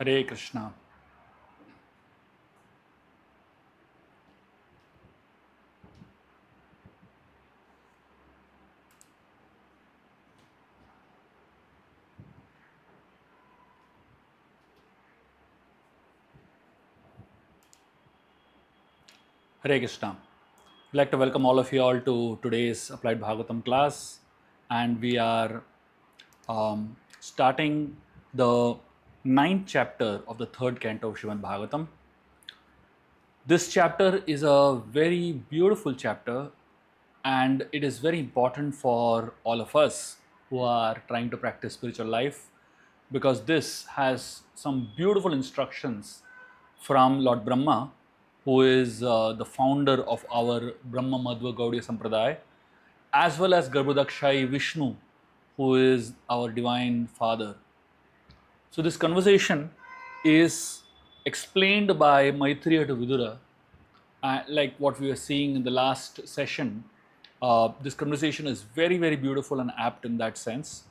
Hare Krishna. Hare Krishna. I'd like to welcome all of you all to today's Applied Bhagavatam class, and we are starting the ninth chapter of the third canto of Śrīmad Bhāgavatam. This chapter is a very beautiful chapter, and it is very important for all of us who are trying to practice spiritual life, because this has some beautiful instructions from Lord Brahma, who is the founder of our Brahma Madhva Gaudiya Sampradaya, as well as Garbhodakshayi Vishnu, who is our divine father. So this conversation is explained by Maitreya to Vidura, like what we were seeing in the last session. This conversation is very, very beautiful and apt in that sense.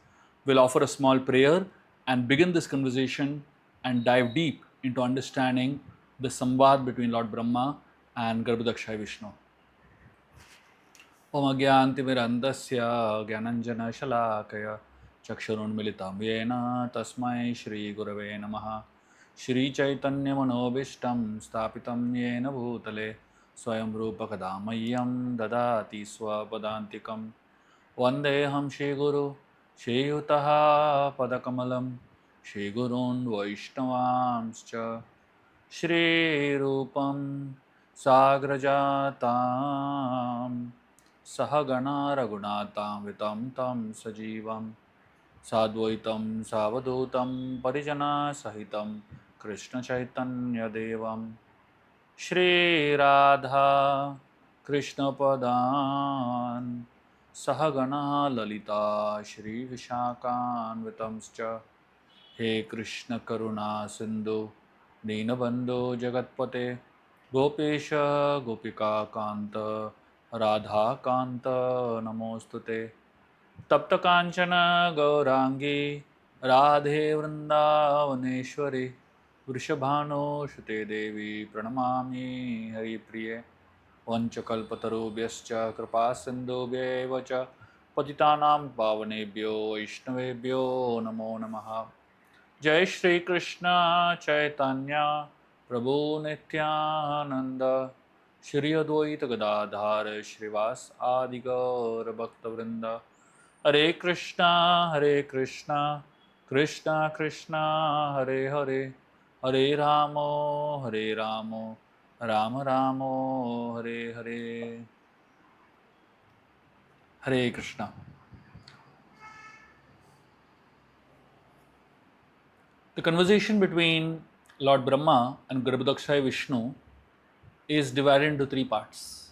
We'll offer a small prayer and begin this conversation and dive deep into understanding the samvad between Lord Brahma and Garbhodakshayi Vishnu. Om agyantimirandasya gyananjana shalakaya chakshurunmilitam yena tasmai shri gurave namaha Shri Chaitanya Manobishtam Stapitam Yena Bhutale Swayam Rupa Kadamayyam Dadati Swapadantikam Vandeham Shri Guru Shri Yutaha Padakamalam Shri Gurun Vaishnavamscha Shri Rupam Sagrajatam Sahagana Raghunatam Vitam Tam Sajivam Sadvaitam Savadutam Parijana Sahitam Krishna Chaitanya Devam Shri Radha Krishna Padan Sahagana Lalita Shri Vishakan Vitamscha He Krishna Karuna Sindhu Dinabandhu Jagatpate Gopesha Gopika Kanta Radha Kanta Namostute तप्त कांचन गौरांगी राधे वृंदावनेश्वरी वृषभानुसुते देवी प्रणमामि हरिप्रिये वंशकल्पतरुभ्यश्च कृपा सिन्धुभ्यैव च पतितानां पावनेभ्यो वैष्णवेभ्यो नमो नमः। जय श्री कृष्ण चैतन्य प्रभु नित्यानंद श्री अद्वैत गदाधर श्रीवास आदि गौर भक्तवृंद Hare Krishna, Krishna Krishna, Hare Hare, Hare Ramo, Rama Ramo, Hare Hare. Hare Krishna. The conversation between Lord Brahma and Garbhodakshayi Vishnu is divided into three parts.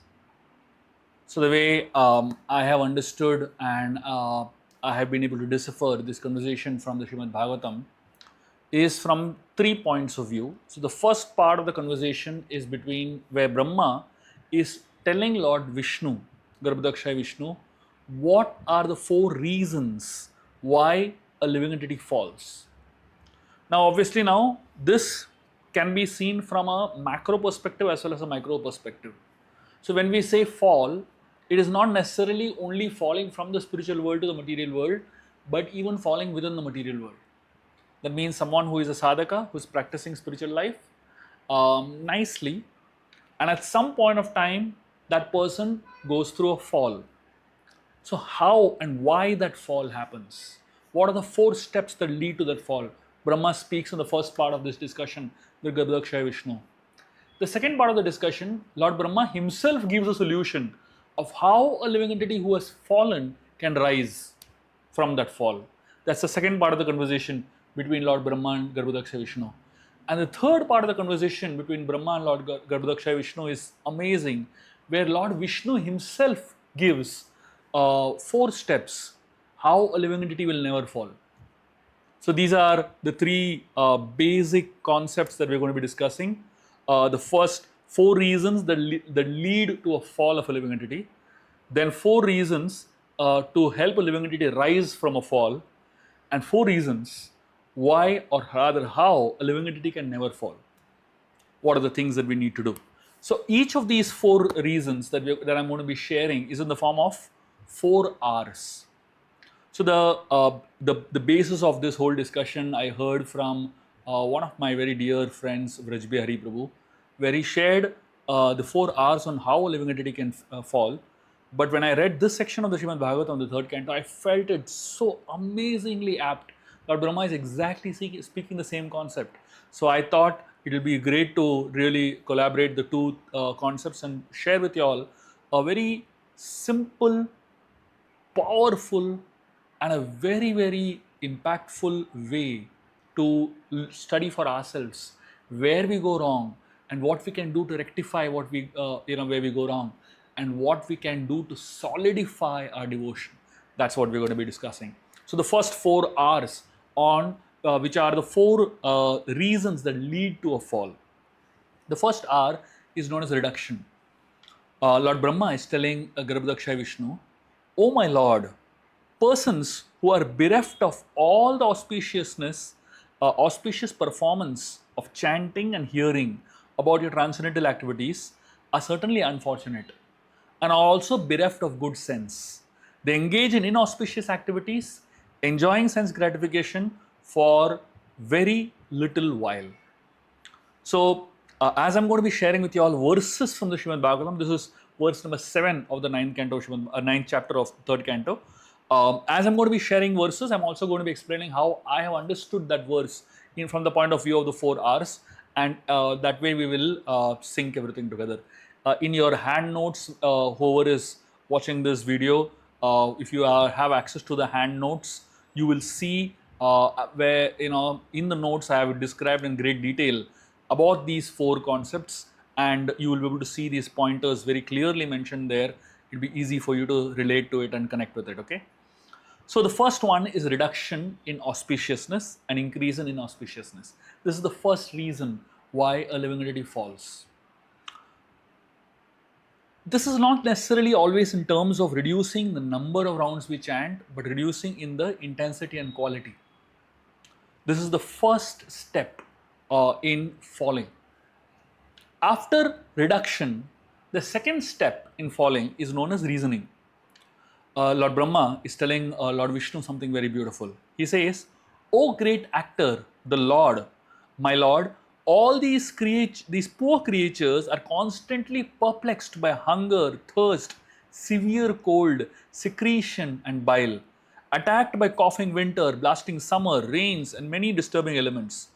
So the way I have understood and I have been able to decipher this conversation from the Śrīmad Bhāgavatam is from 3 points of view. So the first part of the conversation is between where Brahma is telling Lord Vishnu, Garbhodakshayi Vishnu, what are the 4 reasons why a living entity falls. Now obviously now this can be seen from a macro perspective as well as a micro perspective. So when we say fall, it is not necessarily only falling from the spiritual world to the material world, but even falling within the material world. That means someone who is a sadhaka, who is practicing spiritual life nicely, and at some point of time, that person goes through a fall. So how and why that fall happens? What are the 4 steps that lead to that fall? Brahma speaks in the first part of this discussion with Garbhodakshayi Vishnu. The second part of the discussion, Lord Brahma himself gives a solution of how a living entity who has fallen can rise from that fall. That's the second part of the conversation between Lord Brahma and Garbhodakshayi Vishnu. And the third part of the conversation between Brahma and Lord Garbhodakshayi Vishnu is amazing, where Lord Vishnu himself gives 4 steps how a living entity will never fall. So these are the 3 basic concepts that we're going to be discussing. The first 4 reasons that lead to a fall of a living entity, then 4 reasons to help a living entity rise from a fall, and 4 reasons why, or rather how, a living entity can never fall. What are the things that we need to do? So each of these 4 reasons that I'm going to be sharing is in the form of 4 R's. So the basis of this whole discussion I heard from one of my very dear friends, Vrajbi Hari Prabhu, where he shared the 4 R's on how a living entity can fall. But when I read this section of the Śrīmad Bhāgavatam, the 3rd canto, I felt it so amazingly apt. Lord Brahma is exactly speaking the same concept. So I thought it will be great to really collaborate the 2 concepts and share with you all a very simple, powerful, and a very, very impactful way to study for ourselves where we go wrong and what we can do to rectify what we where we go wrong, and what we can do to solidify our devotion. That's what we're going to be discussing. So the first 4 R's on which are the 4 reasons that lead to a fall. The first R is known as reduction. Lord Brahma is telling Garbhodakshayi Vishnu, "Oh my Lord, persons who are bereft of all the auspicious performance of chanting and hearing about your transcendental activities are certainly unfortunate and are also bereft of good sense. They engage in inauspicious activities, enjoying sense gratification for very little while." So, as I'm going to be sharing with you all verses from the Śrīmad Bhāgavatam, this is verse number 7 of the 9th canto, 9th chapter of 3rd canto. As I'm going to be sharing verses, I'm also going to be explaining how I have understood that verse from the point of view of the 4 R's, and that way we will sync everything together. In your hand notes, whoever is watching this video, if you have access to the hand notes, you will see where in the notes I have described in great detail about these 4 concepts, and you will be able to see these pointers very clearly mentioned there. It will be easy for you to relate to it and connect with it, okay? So the first one is reduction in auspiciousness and increase in inauspiciousness. This is the first reason why a living entity falls. This is not necessarily always in terms of reducing the number of rounds we chant, but reducing in the intensity and quality. This is the first step in falling. After reduction, the second step in falling is known as reasoning. Lord Brahma is telling Lord Vishnu something very beautiful. He says, "O great actor, the Lord, my Lord, all these poor creatures are constantly perplexed by hunger, thirst, severe cold, secretion and bile, attacked by coughing winter, blasting summer, rains and many disturbing elements,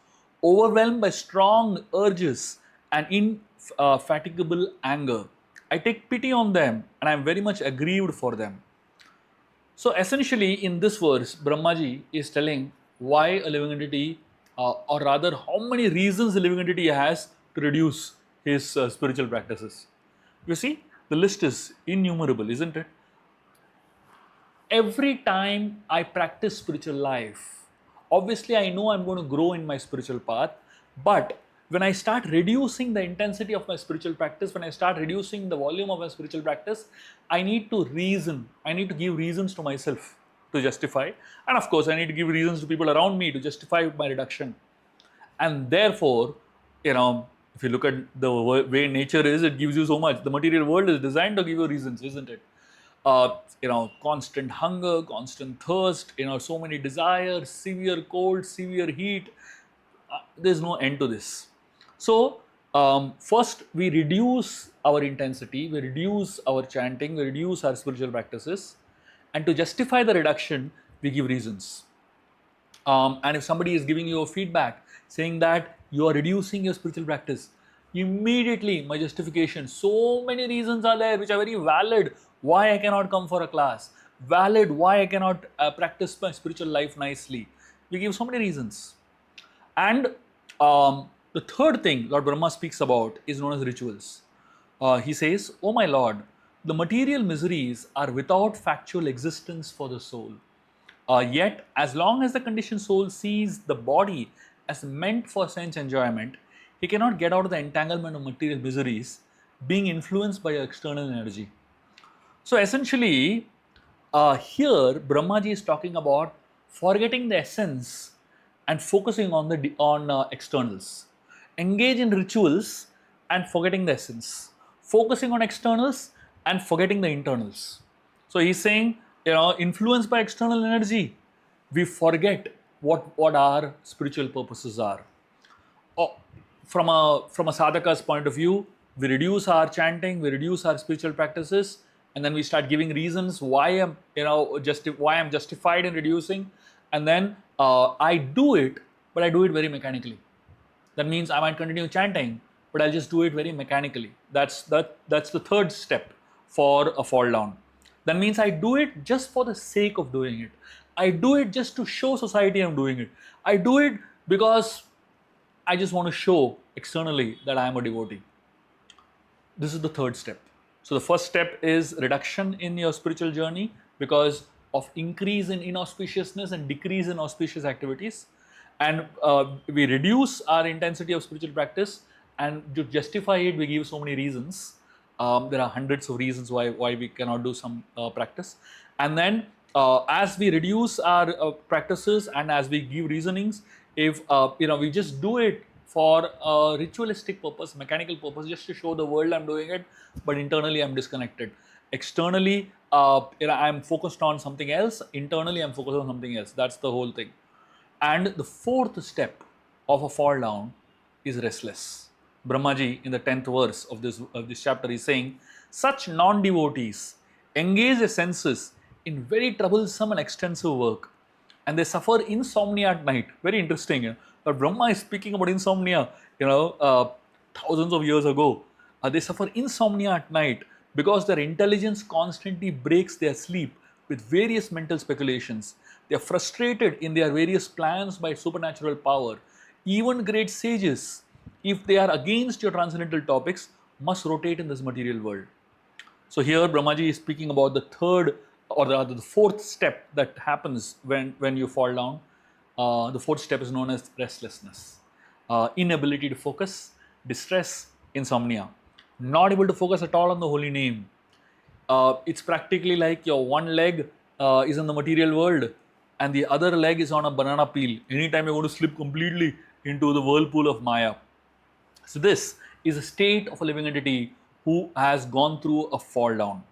overwhelmed by strong urges and infatigable anger. I take pity on them and I am very much aggrieved for them." So essentially in this verse, Brahmaji is telling why a living entity, or rather how many reasons the living entity has to reduce his spiritual practices. You see, the list is innumerable, isn't it? Every time I practice spiritual life, obviously I know I'm going to grow in my spiritual path, but when I start reducing the intensity of my spiritual practice, when I start reducing the volume of my spiritual practice, I need to reason. I need to give reasons to myself to justify. And of course, I need to give reasons to people around me to justify my reduction. And therefore, if you look at the way nature is, it gives you so much. The material world is designed to give you reasons, isn't it? Constant hunger, constant thirst, so many desires, severe cold, severe heat. There's no end to this. So, first we reduce our intensity, we reduce our chanting, we reduce our spiritual practices, and to justify the reduction, we give reasons. And if somebody is giving you a feedback saying that you are reducing your spiritual practice, immediately my justification, so many reasons are there which are very valid why I cannot come for a class, valid why I cannot practice my spiritual life nicely. We give so many reasons. And the third thing Lord Brahma speaks about is known as rituals. He says, "Oh my Lord, the material miseries are without factual existence for the soul. Yet, as long as the conditioned soul sees the body as meant for sense enjoyment, he cannot get out of the entanglement of material miseries, being influenced by external energy." So essentially, here Brahmaji is talking about forgetting the essence and focusing on the externals. Engage in rituals and forgetting the essence. Focusing on externals and forgetting the internals. So he's saying, influenced by external energy, we forget what our spiritual purposes are. From a sadhaka's point of view, we reduce our chanting, we reduce our spiritual practices, and then we start giving reasons why I'm justified in reducing, and then I do it, but I do it very mechanically. That means I might continue chanting, but I'll just do it very mechanically. That's the third step for a fall down. That means I do it just for the sake of doing it. I do it just to show society I'm doing it. I do it because I just want to show externally that I am a devotee. This is the third step. So the first step is reduction in your spiritual journey because of increase in inauspiciousness and decrease in auspicious activities. And we reduce our intensity of spiritual practice, and to justify it, we give so many reasons. There are hundreds of reasons why we cannot do some practice. And then as we reduce our practices and as we give reasonings, if we just do it for a ritualistic purpose, mechanical purpose, just to show the world I'm doing it, but internally I'm disconnected. Externally, I'm focused on something else. Internally, I'm focused on something else. That's the whole thing. And the fourth step of a fall down is restless. Brahmaji, in the 10th verse of this chapter, is saying, such non-devotees engage their senses in very troublesome and extensive work, and they suffer insomnia at night. Very interesting. But Brahma is speaking about insomnia, thousands of years ago. They suffer insomnia at night because their intelligence constantly breaks their sleep with various mental speculations. They are frustrated in their various plans by supernatural power. Even great sages, if they are against your transcendental topics, must rotate in this material world. So here Brahmaji is speaking about the third or the fourth step that happens when you fall down. The fourth step is known as restlessness. Inability to focus, distress, insomnia. Not able to focus at all on the holy name. It's practically like your one leg is in the material world and the other leg is on a banana peel. Anytime you're going to slip completely into the whirlpool of Maya. So this is a state of a living entity who has gone through a fall down.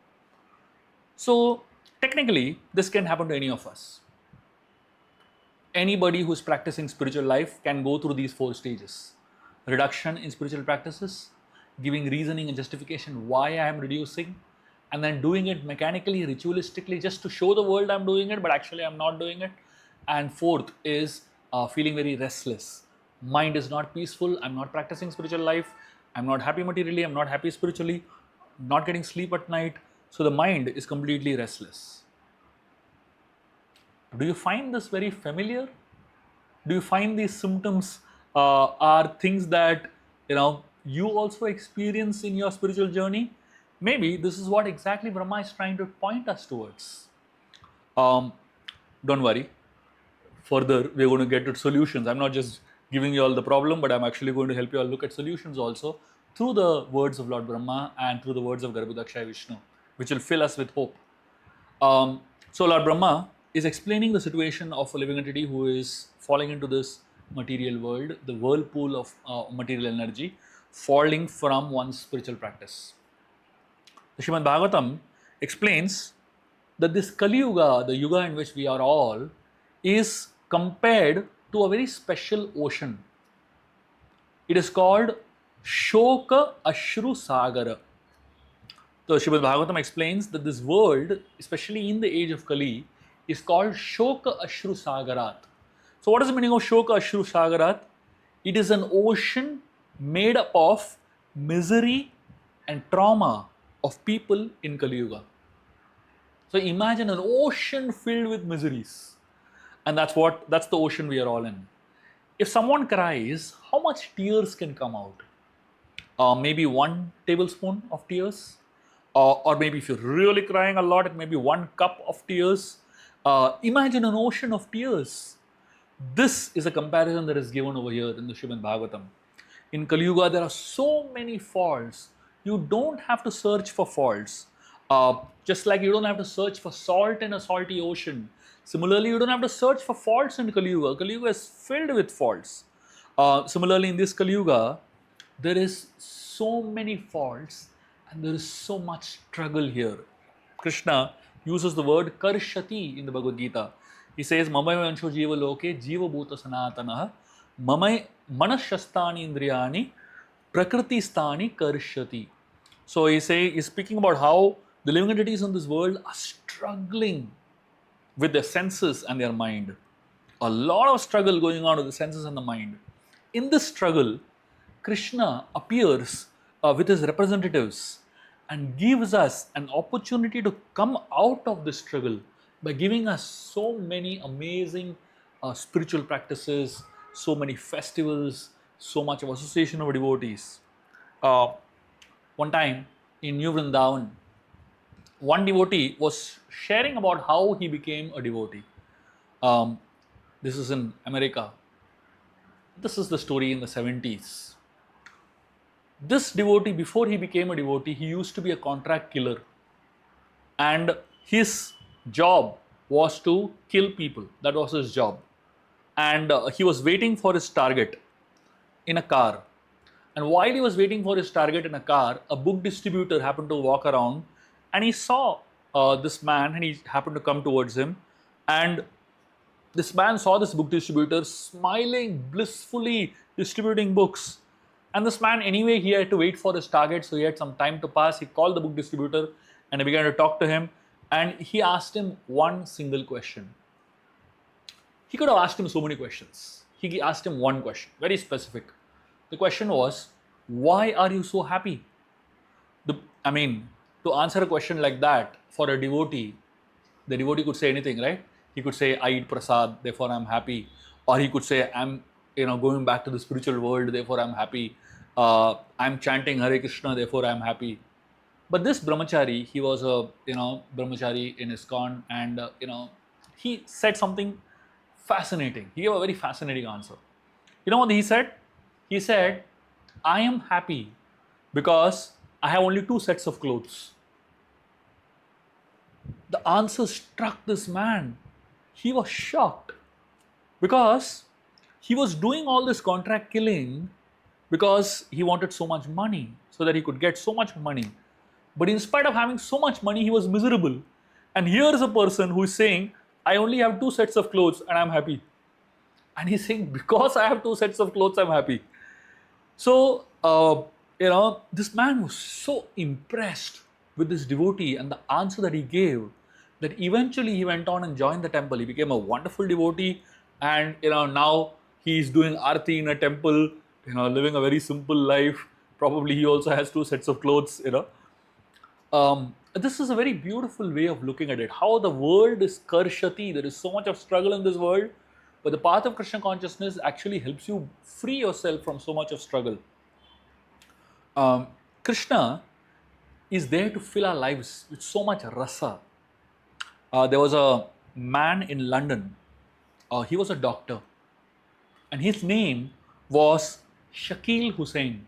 So technically, this can happen to any of us. Anybody who's practicing spiritual life can go through these four stages. Reduction in spiritual practices, giving reasoning and justification why I am reducing, and then doing it mechanically, ritualistically, just to show the world I'm doing it, but actually I'm not doing it. And fourth is feeling very restless. Mind is not peaceful, I'm not practicing spiritual life, I'm not happy materially, I'm not happy spiritually, not getting sleep at night. So the mind is completely restless. Do you find this very familiar? Do you find these symptoms are things that you also experience in your spiritual journey? Maybe this is what exactly Brahma is trying to point us towards. Don't worry. Further, we're going to get to solutions. I'm not just giving you all the problem, but I'm actually going to help you all look at solutions also through the words of Lord Brahma and through the words of Garbhodakshayi Vishnu, which will fill us with hope. So Lord Brahma is explaining the situation of a living entity who is falling into this material world, the whirlpool of material energy, falling from one's spiritual practice. The Śrīmad Bhāgavatam explains that this Kali Yuga, the Yuga in which we are all, is compared to a very special ocean. It is called Shoka Ashru Sagara. The Śrīmad Bhāgavatam explains that this world, especially in the age of Kali, is called Shoka Ashru Sagarat. So what is the meaning of Shoka Ashru Sagarat? It is an ocean made up of misery and trauma of people in Kali Yuga. So imagine an ocean filled with miseries, and that's the ocean we are all in. If someone cries, how much tears can come out? Maybe 1 tablespoon of tears, or maybe if you're really crying a lot, it may be 1 cup of tears. Imagine an ocean of tears. This is a comparison that is given over here in the Śrīmad Bhāgavatam. In Kali Yuga, there are so many faults. You don't have to search for faults. Just like you don't have to search for salt in a salty ocean, Similarly, you don't have to search for faults in Kali Yuga. Kali Yuga is filled with faults. Similarly, in this Kali Yuga, there is so many faults and there is so much struggle here. Krishna uses the word karshati in the Bhagavad Gita. He says, Mamai vansho jiva loke jiva bhuta sanatana mamai manashastani indriyani prakriti stani karshati. So he's speaking about how the living entities in this world are struggling with their senses and their mind. A lot of struggle going on with the senses and the mind. In this struggle, Krishna appears with his representatives and gives us an opportunity to come out of this struggle by giving us so many amazing spiritual practices, so many festivals, so much of association of devotees. One time in New Vrindavan, one devotee was sharing about how he became a devotee. This is in America. This is the story in the 70s. This devotee, before he became a devotee, he used to be a contract killer. And his job was to kill people. That was his job. And he was waiting for his target in a car. And while he was waiting for his target in a car, a book distributor happened to walk around and he saw this man and he happened to come towards him. And this man saw this book distributor smiling blissfully, distributing books. And this man, anyway, he had to wait for his target, so he had some time to pass. He called the book distributor and he began to talk to him. And he asked him one single question. He could have asked him so many questions. He asked him one question, very specific. The question was, why are you so happy? To answer a question like that for a devotee, the devotee could say anything, right? He could say, I eat prasad, therefore I'm happy. Or he could say, I'm going back to the spiritual world, therefore I'm happy. I'm chanting Hare Krishna, therefore I'm happy. But this brahmachari, he was a brahmachari in ISKCON, and he said something fascinating. He gave a very fascinating answer. You know what he said? He said, I am happy because I have only 2 sets of clothes. The answer struck this man. He was shocked because he was doing all this contract killing because he wanted so much money, so that he could get so much money. But in spite of having so much money, he was miserable. And here is a person who is saying, I only have 2 sets of clothes and I'm happy. And he's saying, because I have 2 sets of clothes, I'm happy. So, this man was so impressed with this devotee and the answer that he gave, that eventually he went on and joined the temple. He became a wonderful devotee, and now he is doing arti in a temple, living a very simple life. Probably he also has 2 sets of clothes. This is a very beautiful way of looking at it. How the world is karshati. There is so much of struggle in this world, but the path of Krishna consciousness actually helps you free yourself from so much of struggle. Krishna is there to fill our lives with so much rasa. There was a man in London. He was a doctor, and his name was Shakil Hussain.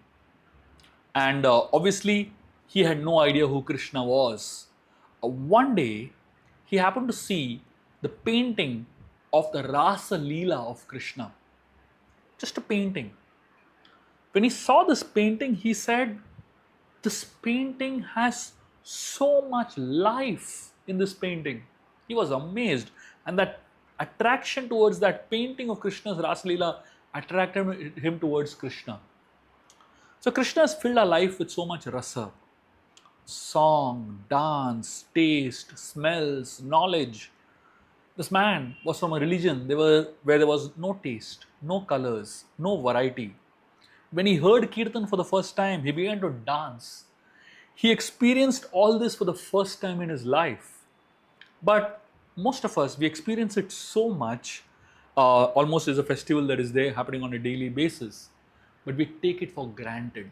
And obviously, he had no idea who Krishna was. One day, he happened to see the painting of the Rasa Leela of Krishna. Just a painting. When he saw this painting, he said, this painting has so much life in this painting. He was amazed, and that attraction towards that painting of Krishna's Rasa Leela attracted him towards Krishna. So Krishna has filled our life with so much rasa. Song, dance, taste, smells, knowledge. This man was from a religion where there was no taste, no colors, no variety. When he heard Kirtan for the first time, he began to dance. He experienced all this for the first time in his life. But most of us, we experience it so much, almost as a festival that is there happening on a daily basis. But we take it for granted.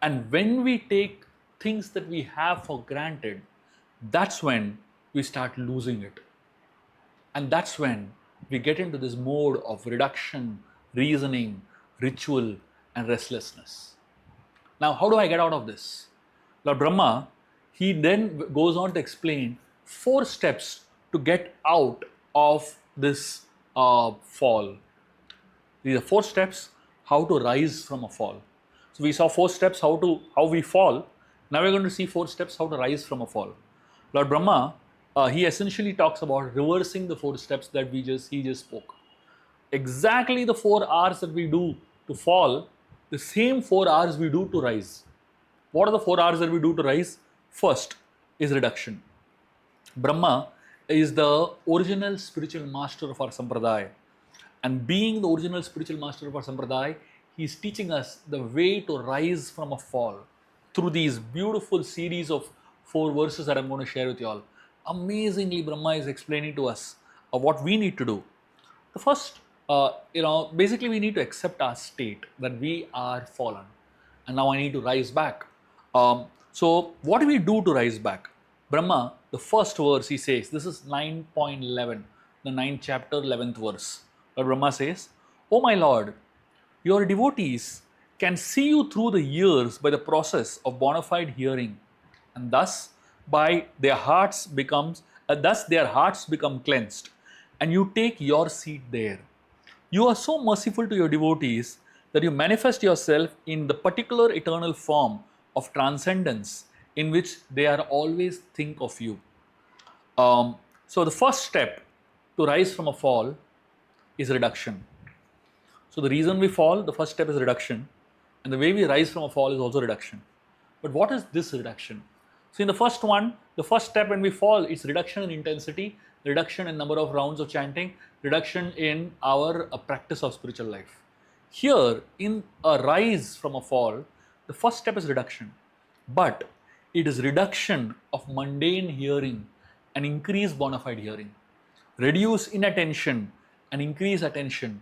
And when we take things that we have for granted, that's when we start losing it. And that's when we get into this mode of reduction, reasoning, ritual, and restlessness. Now, how do I get out of this? Lord Brahma, he then goes on to explain 4 steps to get out of this fall. These are 4 steps how to rise from a fall. So we saw 4 steps how we fall. Now we're going to see 4 steps how to rise from a fall. Lord Brahma, he essentially talks about reversing the 4 steps that he just spoke. Exactly the 4 R's that we do to fall, the same 4 R's we do to rise. What are the 4 R's that we do to rise? First is reduction. Brahma is the original spiritual master of our sampradaya. And being the original spiritual master of our sampradaya, he is teaching us the way to rise from a fall through these beautiful series of 4 verses that I'm going to share with you all. Amazingly, Brahma is explaining to us what we need to do. The first, basically we need to accept our state that we are fallen. And now I need to rise back. So what do we do to rise back? Brahma, the first verse he says, this is 9.11, the 9th chapter, 11th verse. Where Brahma says, "O my Lord, your devotees can see you through the years by the process of bona fide hearing, and thus their hearts become cleansed, and you take your seat there. You are so merciful to your devotees that you manifest yourself in the particular eternal form of transcendence in which they are always think of you." So the first step to rise from a fall is reduction. So the reason we fall, the first step is reduction, and the way we rise from a fall is also reduction. But what is this reduction? So in the first one, the first step when we fall is reduction in intensity, reduction in number of rounds of chanting, reduction in our practice of spiritual life. Here in a rise from a fall, the first step is reduction, but it is reduction of mundane hearing and increase bona fide hearing. Reduce inattention and increase attention.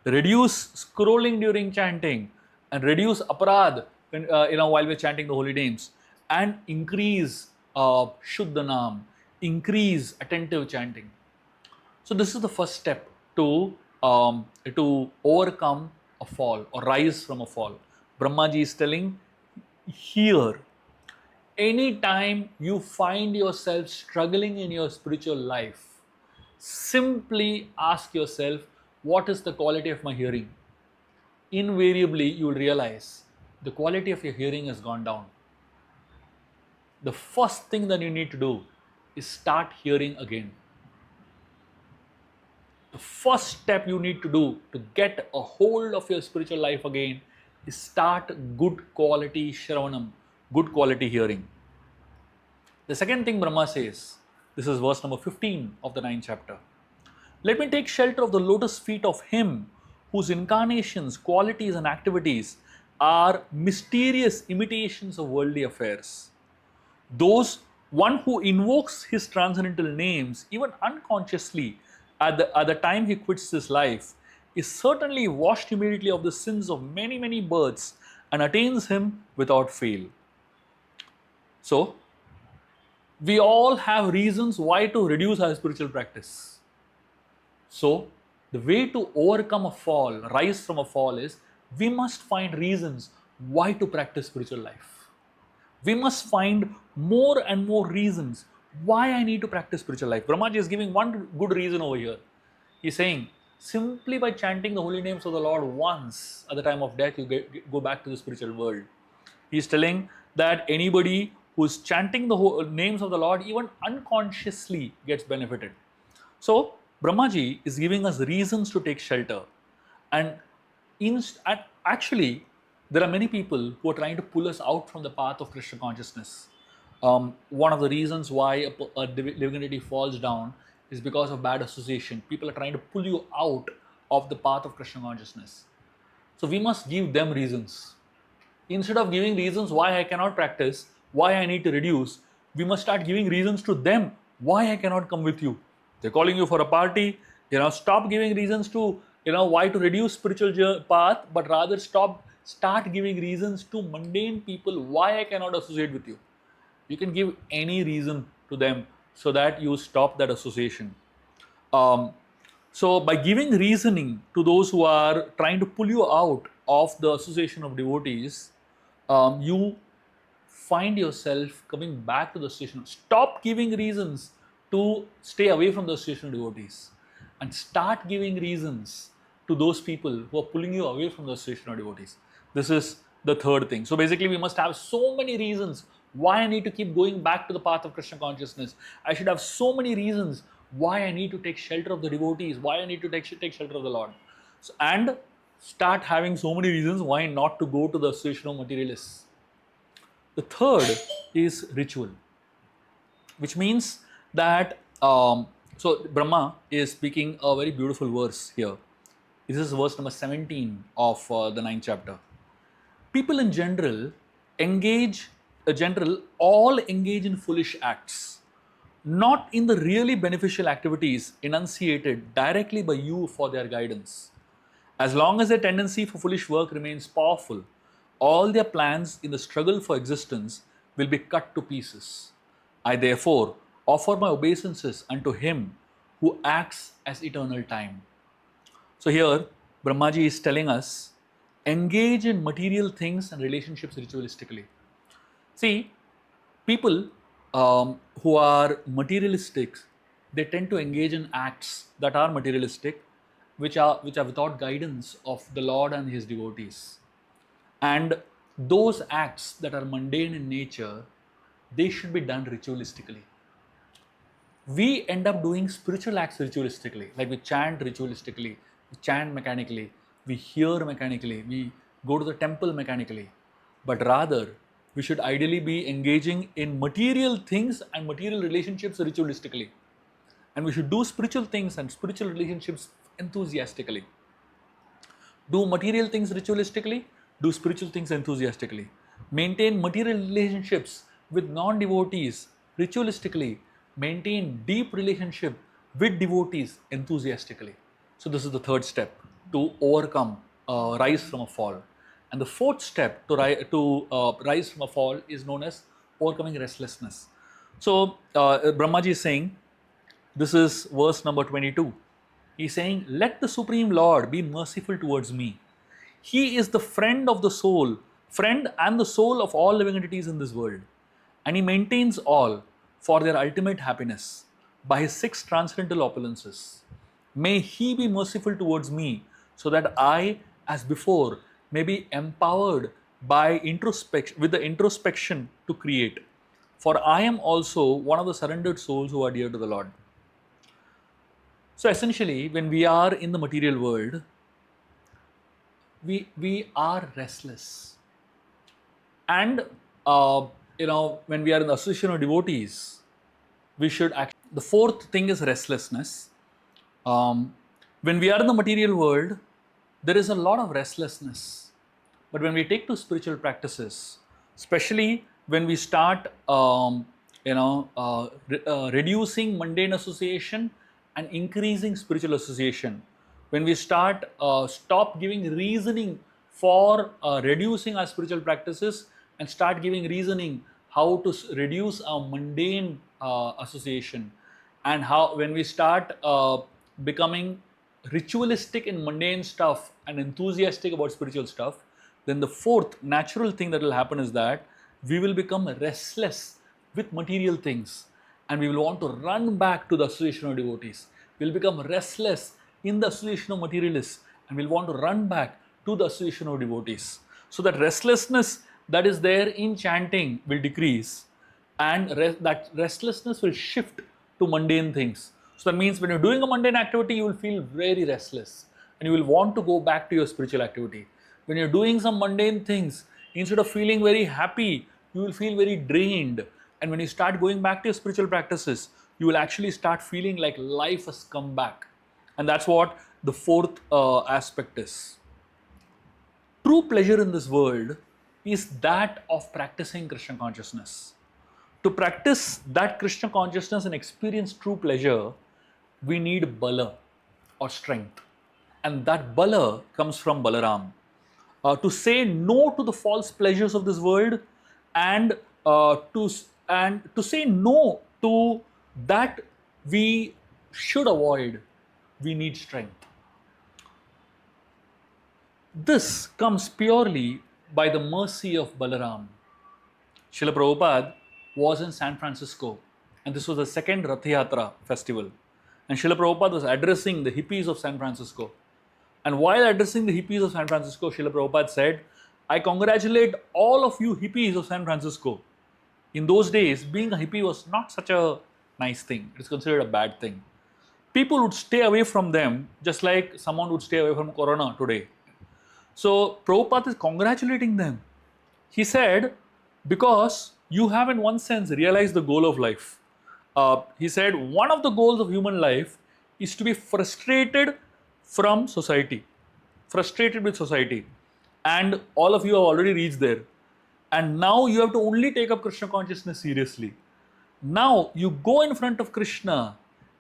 Reduce scrolling during chanting and reduce aparad when, while we're chanting the holy names, and increase Shuddhanam, increase attentive chanting. So this is the first step to overcome a fall or rise from a fall. Brahmaji is telling here, anytime you find yourself struggling in your spiritual life, simply ask yourself, what is the quality of my hearing? Invariably, you will realize the quality of your hearing has gone down. The first thing that you need to do is start hearing again. The first step you need to do to get a hold of your spiritual life again is start good quality Shravanam, good quality hearing. The second thing Brahma says, this is verse number 15 of the 9th chapter. Let me take shelter of the lotus feet of him whose incarnations, qualities and activities are mysterious imitations of worldly affairs. One who invokes his transcendental names even unconsciously at the time he quits this life is certainly washed immediately of the sins of many, many births and attains him without fail. So, we all have reasons why to reduce our spiritual practice. So, the way to overcome a fall, rise from a fall is, we must find reasons why to practice spiritual life. We must find more and more reasons why I need to practice spiritual life. Brahmaji is giving one good reason over here. He is saying, simply by chanting the holy names of the Lord once at the time of death, you go back to the spiritual world. He is telling that anybody who is chanting the names of the Lord even unconsciously gets benefited. So, Brahmaji is giving us reasons to take shelter. And actually, there are many people who are trying to pull us out from the path of Krishna consciousness. One of the reasons why a divinity falls down is because of bad association. People are trying to pull you out of the path of Krishna consciousness. So we must give them reasons. Instead of giving reasons why I cannot practice, why I need to reduce, we must start giving reasons to them why I cannot come with you. They're calling you for a party, stop giving reasons to, why to reduce spiritual path, but rather start giving reasons to mundane people why I cannot associate with you. You can give any reason to them so that you stop that association. So by giving reasoning to those who are trying to pull you out of the association of devotees, you find yourself coming back to the association. Stop giving reasons to stay away from the association of devotees. and start giving reasons to those people who are pulling you away from the association of devotees. This is the third thing. So basically, we must have so many reasons why I need to keep going back to the path of Krishna consciousness. I should have so many reasons why I need to take shelter of the devotees, why I need to take shelter of the Lord. So, and start having so many reasons why not to go to the association of materialists. The third is ritual, which means that, so Brahma is speaking a very beautiful verse here. This is verse number 17 of the 9th chapter. People in general all engage in foolish acts, not in the really beneficial activities enunciated directly by you for their guidance. As long as their tendency for foolish work remains powerful, all their plans in the struggle for existence will be cut to pieces. I therefore offer my obeisances unto him who acts as eternal time. So here, Brahmaji is telling us, engage in material things and relationships ritualistically. See, people who are materialistic, they tend to engage in acts that are materialistic, which are without guidance of the Lord and his devotees. And those acts that are mundane in nature, they should be done ritualistically. We end up doing spiritual acts ritualistically, like we chant ritualistically, we chant mechanically, we hear mechanically, we go to the temple mechanically. But rather, we should ideally be engaging in material things and material relationships ritualistically. And we should do spiritual things and spiritual relationships enthusiastically. Do material things ritualistically, do spiritual things enthusiastically. Maintain material relationships with non-devotees ritualistically. Maintain deep relationship with devotees enthusiastically. So this is the third step to overcome rise from a fall. And the fourth step to rise from a fall is known as overcoming restlessness. So Brahmaji is saying, this is verse number 22. He is saying, let the Supreme Lord be merciful towards me. He is the friend of the soul, friend and the soul of all living entities in this world. And he maintains all for their ultimate happiness by his 6 transcendental opulences. May he be merciful towards me so that I, as before, may be empowered by with the introspection to create. For I am also one of the surrendered souls who are dear to the Lord. So essentially, when we are in the material world, we are restless. And when we are in the association of devotees, we should actually. The fourth thing is restlessness. When we are in the material world, there is a lot of restlessness. But when we take to spiritual practices, especially when we start, reducing mundane association and increasing spiritual association, when we stop giving reasoning for reducing our spiritual practices and start giving reasoning how to reduce our mundane association, and when we start becoming ritualistic in mundane stuff and enthusiastic about spiritual stuff, then the fourth natural thing that will happen is that we will become restless with material things and we will want to run back to the association of devotees. We will become restless in the association of materialists and we will want to run back to the association of devotees. So that restlessness that is there in chanting will decrease and that restlessness will shift to mundane things. So that means when you're doing a mundane activity, you will feel very restless and you will want to go back to your spiritual activity. When you're doing some mundane things, instead of feeling very happy, you will feel very drained. And when you start going back to your spiritual practices, you will actually start feeling like life has come back. And that's what the fourth aspect is. True pleasure in this world is that of practicing Krishna consciousness. To practice that Krishna consciousness and experience true pleasure, we need bala or strength. And that bala comes from Balaram. To say no to the false pleasures of this world and to say no to that we should avoid, we need strength. This comes purely by the mercy of Balaram. Srila Prabhupada was in San Francisco and this was the second Rath Yatra festival. and Srila Prabhupada was addressing the hippies of San Francisco. And while addressing the hippies of San Francisco, Srila Prabhupada said, I congratulate all of you hippies of San Francisco. In those days, being a hippie was not such a nice thing. It is considered a bad thing. People would stay away from them just like someone would stay away from Corona today. So Prabhupada is congratulating them. He said, because you have in one sense realized the goal of life. He said, one of the goals of human life is to be frustrated from society, frustrated with society. And all of you have already reached there. And now you have to only take up Krishna consciousness seriously. Now you go in front of Krishna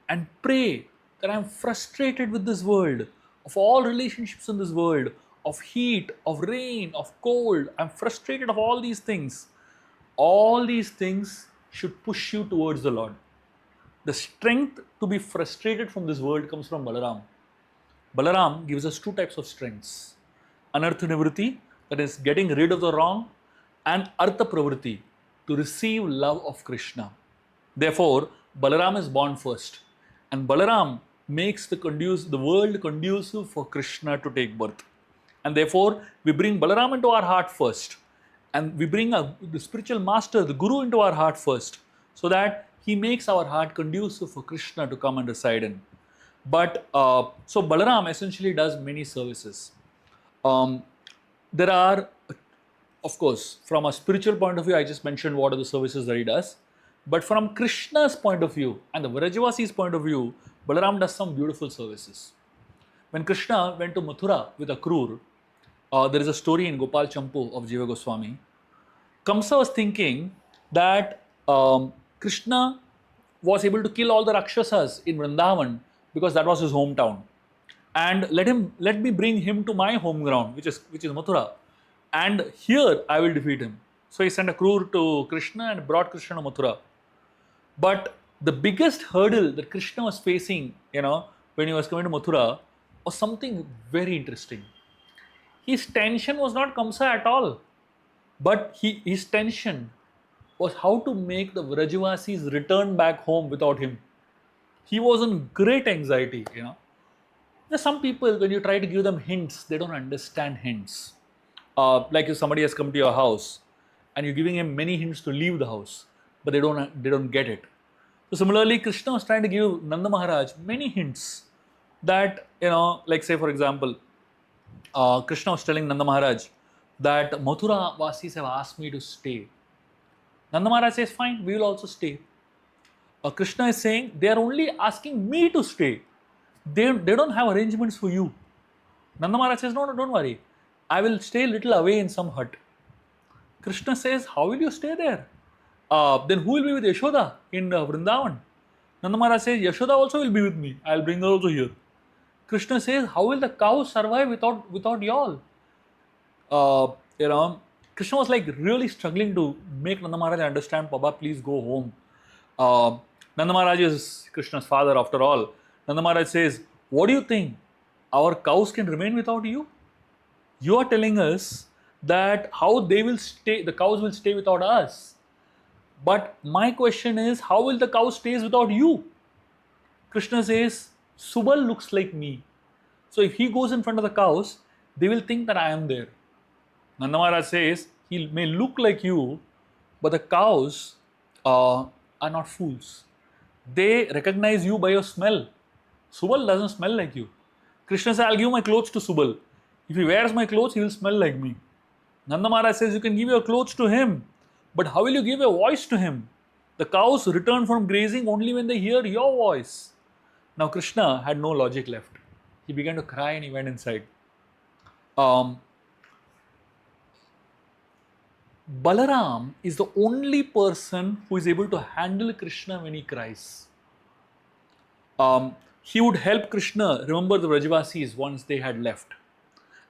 and pray that I am frustrated with this world, of all relationships in this world, of heat, of rain, of cold. I am frustrated of all these things. All these things should push you towards the Lord. The strength to be frustrated from this world comes from Balaram. Balaram gives us two types of strengths. Anartha nivritti, that is getting rid of the wrong, and Artha pravritti, to receive love of Krishna. Therefore, Balaram is born first. And Balaram makes the world conducive for Krishna to take birth. And therefore, we bring Balaram into our heart first. And we bring the spiritual master, the Guru, into our heart first. So that he makes our heart conducive for Krishna to come and reside in. But, so Balaram essentially does many services. There are, of course, from a spiritual point of view, I just mentioned what are the services that he does. But from Krishna's point of view and the Vrajavasi's point of view, Balaram does some beautiful services. When Krishna went to Mathura with Akrur, there is a story in Gopal Champu of Jiva Goswami. Kamsa was thinking that Krishna was able to kill all the Rakshasas in Vrindavan because that was his hometown. And let me bring him to my home ground, which is Mathura. And here I will defeat him. So he sent Akrur to Krishna and brought Krishna to Mathura. But the biggest hurdle that Krishna was facing, when he was coming to Mathura, was something very interesting. His tension was not Kamsa at all, but his tension was how to make the Vrajavasis return back home without him. He was in great anxiety, There's some people, when you try to give them hints, they don't understand hints. Like if somebody has come to your house and you're giving him many hints to leave the house, but they don't get it. So similarly, Krishna was trying to give Nanda Maharaj many hints that, like say for example, Krishna was telling Nanda Maharaj that Mathura Vasis have asked me to stay. Nanda Maharaj says, fine, we will also stay. Krishna is saying, they are only asking me to stay. They don't have arrangements for you. Nanda Maharaj says, no, don't worry. I will stay a little away in some hut. Krishna says, how will you stay there? Then who will be with Yashoda in Vrindavan? Nanda Maharaj says, Yashoda also will be with me. I will bring her also here. Krishna says, how will the cows survive without y'all? Krishna was like really struggling to make Nanda Maharaj understand, Baba, please go home. Nanda Maharaj is Krishna's father after all. Nanda Maharaj says, what do you think? Our cows can remain without you? You are telling us that how the cows will stay without us. But my question is, how will the cow stay without you? Krishna says, Subal looks like me. So if he goes in front of the cows, they will think that I am there. Nanda Maharaj says, he may look like you, but the cows are not fools. They recognize you by your smell. Subal doesn't smell like you. Krishna says, I'll give my clothes to Subal. If he wears my clothes, he will smell like me. Nanda Maharaj says, you can give your clothes to him, but how will you give your voice to him? The cows return from grazing only when they hear your voice. Now Krishna had no logic left. He began to cry and he went inside. Balaram is the only person who is able to handle Krishna when he cries. He would help Krishna remember the Vrajavasis once they had left.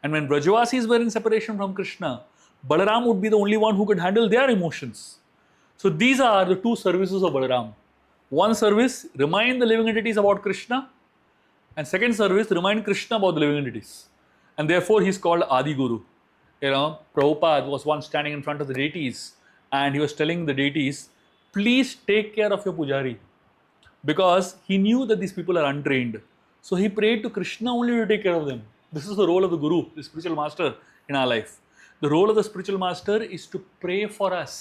And when Vrajavasis were in separation from Krishna, Balaram would be the only one who could handle their emotions. So these are the two services of Balaram. One service, remind the living entities about Krishna. And second service, remind Krishna about the living entities. And therefore he is called Adi Guru. Prabhupada was once standing in front of the deities and he was telling the deities, please take care of your pujari. because he knew that these people are untrained. So he prayed to Krishna only to take care of them. This is the role of the Guru, the spiritual master in our life. The role of the spiritual master is to pray for us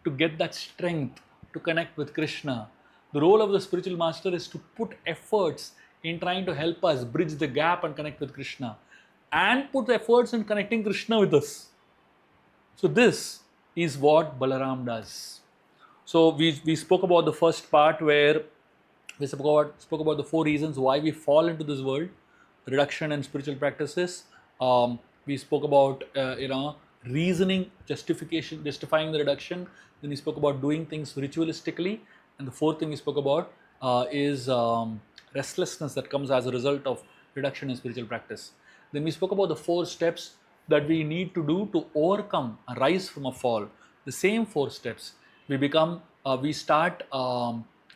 to get that strength to connect with Krishna. The role of the spiritual master is to put efforts in trying to help us bridge the gap and connect with Krishna, and put efforts in connecting Krishna with us. So this is what Balaram does. So we spoke about the first part where we spoke about the 4 reasons why we fall into this world, reduction and spiritual practices. We spoke about reasoning, justifying the reduction. Then we spoke about doing things ritualistically, and the 4th thing we spoke about is restlessness that comes as a result of reduction in spiritual practice. Then we spoke about the 4 steps that we need to do to overcome a rise from a fall. The same 4 steps. We start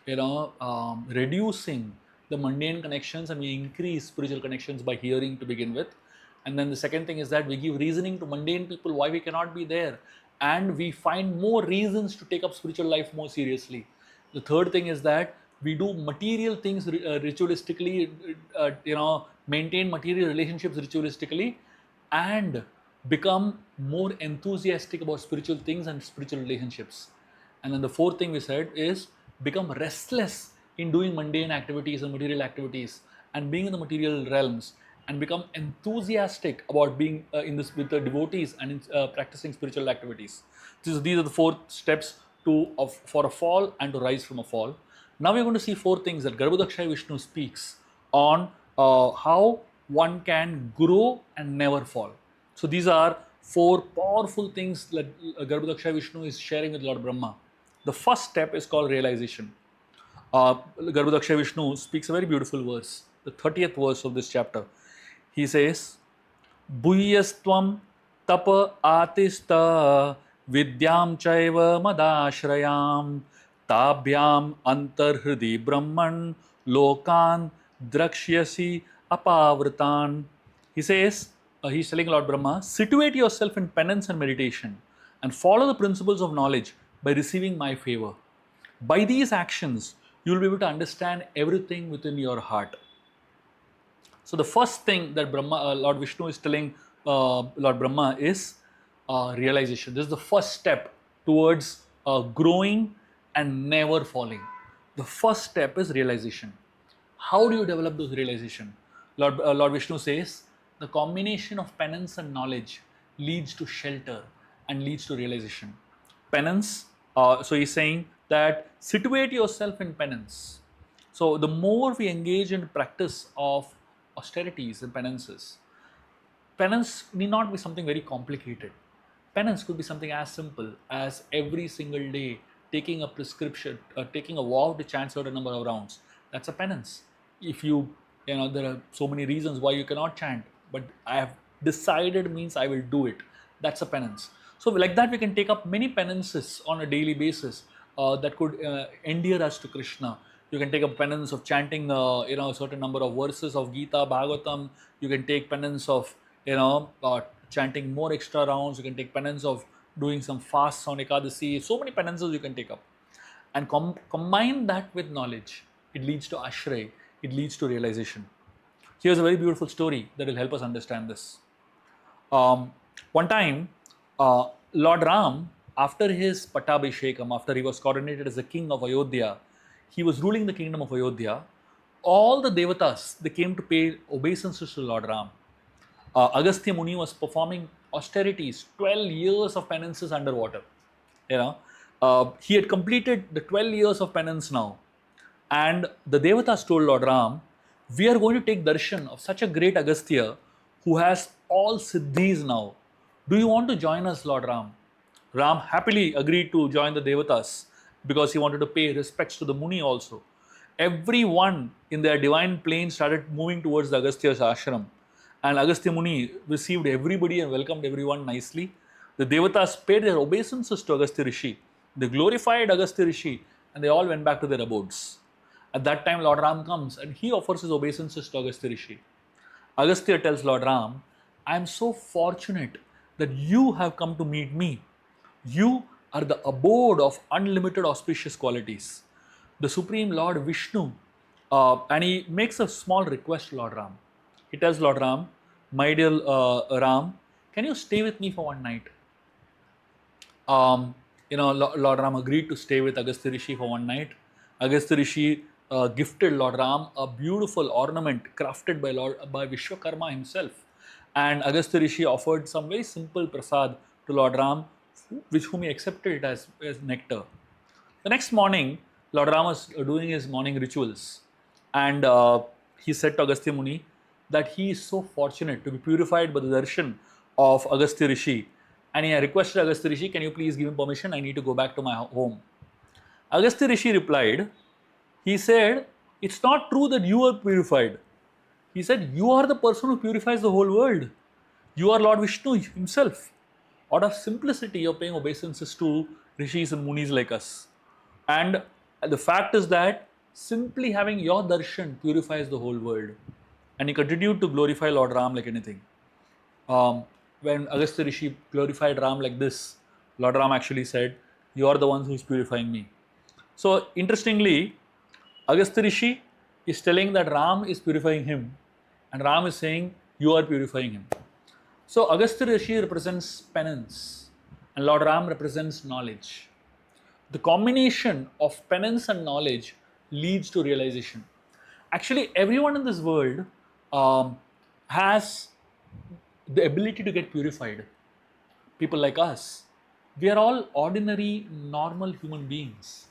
reducing the mundane connections, and we increase spiritual connections by hearing to begin with. And then the second thing is that we give reasoning to mundane people why we cannot be there, and we find more reasons to take up spiritual life more seriously. The third thing is that we do material things ritualistically, maintain material relationships ritualistically, and become more enthusiastic about spiritual things and spiritual relationships. And then the 4th thing we said is become restless in doing mundane activities and material activities and being in the material realms, and become enthusiastic about being with the devotees and practicing spiritual activities. These are the 4 steps for a fall and to rise from a fall. Now we're going to see 4 things that Garbhodakshayi Vishnu speaks on how one can grow and never fall. So these are 4 powerful things that Garbhodakshayi Vishnu is sharing with Lord Brahma. The first step is called realization. Garbhodakshayi Vishnu speaks a very beautiful verse, the 30th verse of this chapter. He says, Bhuyastvam tapa atista vidyam chaiva madashrayam tabhyam antarhridi brahman lokan drakshyasi apavratan. He says, he's telling Lord Brahma, situate yourself in penance and meditation and follow the principles of knowledge by receiving my favor. By these actions, you will be able to understand everything within your heart. So the first thing that Lord Vishnu is telling Lord Brahma is realization. This is the first step towards growing and never falling. The first step is realization. How do you develop those realization? Lord Vishnu says, the combination of penance and knowledge leads to shelter and leads to realization. Penance, so he's saying that situate yourself in penance. So the more we engage in practice of austerities and penances, penance need not be something very complicated. Penance could be something as simple as every single day taking a prescription, taking a vow to chant certain number of rounds. That's a penance. If there are so many reasons why you cannot chant, but I have decided means I will do it. That's a penance. So like that, we can take up many penances on a daily basis that could endear us to Krishna. You can take a penance of chanting, a certain number of verses of Gita, Bhagavatam. You can take penance of, chanting more extra rounds. You can take penance of doing some fasts on Ekadasi. So many penances you can take up. And combine that with knowledge. It leads to ashray. It leads to realization. Here's a very beautiful story that will help us understand this. One time, Lord Ram, after his Pattabhishekam, after he was coronated as the king of Ayodhya, he was ruling the kingdom of Ayodhya. All the devatas, they came to pay obeisances to Lord Ram. Agastya Muni was performing austerities, 12 years of penances underwater. He had completed the 12 years of penance now. And the devatas told Lord Ram, we are going to take darshan of such a great Agastya who has all siddhis now. Do you want to join us, Lord Ram? Ram happily agreed to join the devatas because he wanted to pay respects to the Muni also. Everyone in their divine plane started moving towards the Agastya's ashram. And Agastya Muni received everybody and welcomed everyone nicely. The devatas paid their obeisances to Agastya Rishi. They glorified Agastya Rishi and they all went back to their abodes. At that time, Lord Ram comes and he offers his obeisances to Agastya Rishi. Agastya tells Lord Ram, I am so fortunate that you have come to meet me. You are the abode of unlimited auspicious qualities. the Supreme Lord Vishnu, and he makes a small request to Lord Ram. He tells Lord Ram, my dear Ram, can you stay with me for one night? Lord Ram agreed to stay with Agastya Rishi for one night. Agastya Rishi gifted Lord Ram a beautiful ornament crafted by Vishwakarma himself. And Agastya Rishi offered some very simple prasad to Lord Ram, whom he accepted it as nectar. The next morning, Lord Ram was doing his morning rituals, and he said to Agastya Muni that he is so fortunate to be purified by the darshan of Agastya Rishi. And he requested Agastya Rishi, can you please give him permission? I need to go back to my home. Agastya Rishi replied, he said, it's not true that you are purified. He said, you are the person who purifies the whole world. You are Lord Vishnu himself. Out of simplicity, you're paying obeisances to rishis and munis like us. And the fact is that simply having your darshan purifies the whole world. And he continued to glorify Lord Ram like anything. When Agastya Rishi glorified Ram like this, Lord Ram actually said, you are the one who is purifying me. So interestingly, Agastya Rishi is telling that Ram is purifying him, and Ram is saying, you are purifying him. So Agastya Rishi represents penance, and Lord Ram represents knowledge. The combination of penance and knowledge leads to realization. Actually, everyone in this world has the ability to get purified. People like us, we are all ordinary, normal human beings.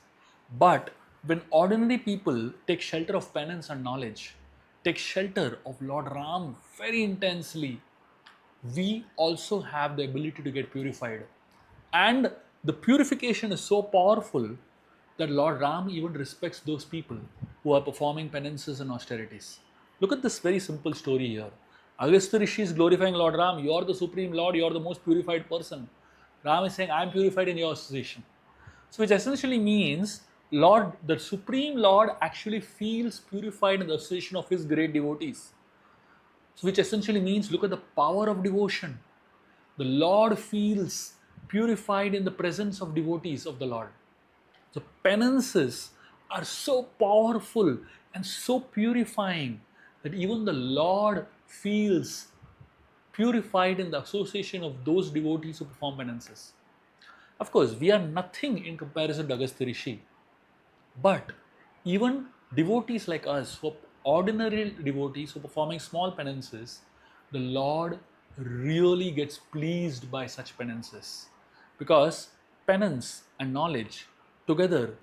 But when ordinary people take shelter of penance and knowledge, take shelter of Lord Ram very intensely, we also have the ability to get purified. And the purification is so powerful that Lord Ram even respects those people who are performing penances and austerities. Look at this very simple story here. Agastya Rishi is glorifying Lord Ram. You are the Supreme Lord, you are the most purified person. Ram is saying, I am purified in your association. So which essentially means the Supreme Lord actually feels purified in the association of his great devotees. So which essentially means, look at the power of devotion. The Lord feels purified in the presence of devotees of the Lord. The penances are so powerful and so purifying that even the Lord feels purified in the association of those devotees who perform penances. Of course, we are nothing in comparison to Agastya Rishi. But even devotees like us, who are ordinary devotees who are performing small penances, the Lord really gets pleased by such penances. Because penance and knowledge together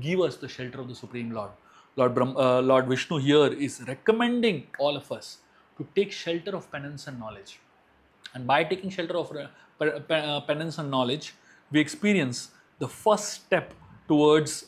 give us the shelter of the Supreme Lord. Lord Vishnu here is recommending all of us to take shelter of penance and knowledge. And by taking shelter of penance and knowledge, we experience the first step towards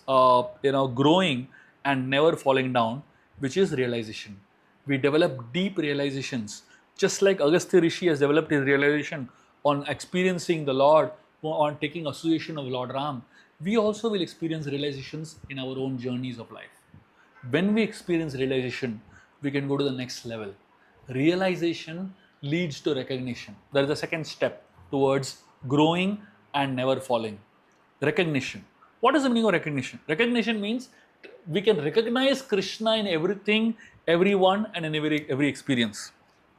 growing and never falling down, which is realization. We develop deep realizations, just like Agastya Rishi has developed his realization on experiencing the Lord, on taking association of Lord Ram. We also will experience realizations in our own journeys of life. When we experience realization, we can go to the next level. Realization leads to recognition. That is the second step towards growing and never falling. Recognition. What is the meaning of recognition? Recognition means we can recognize Krishna in everything, everyone, and in every experience.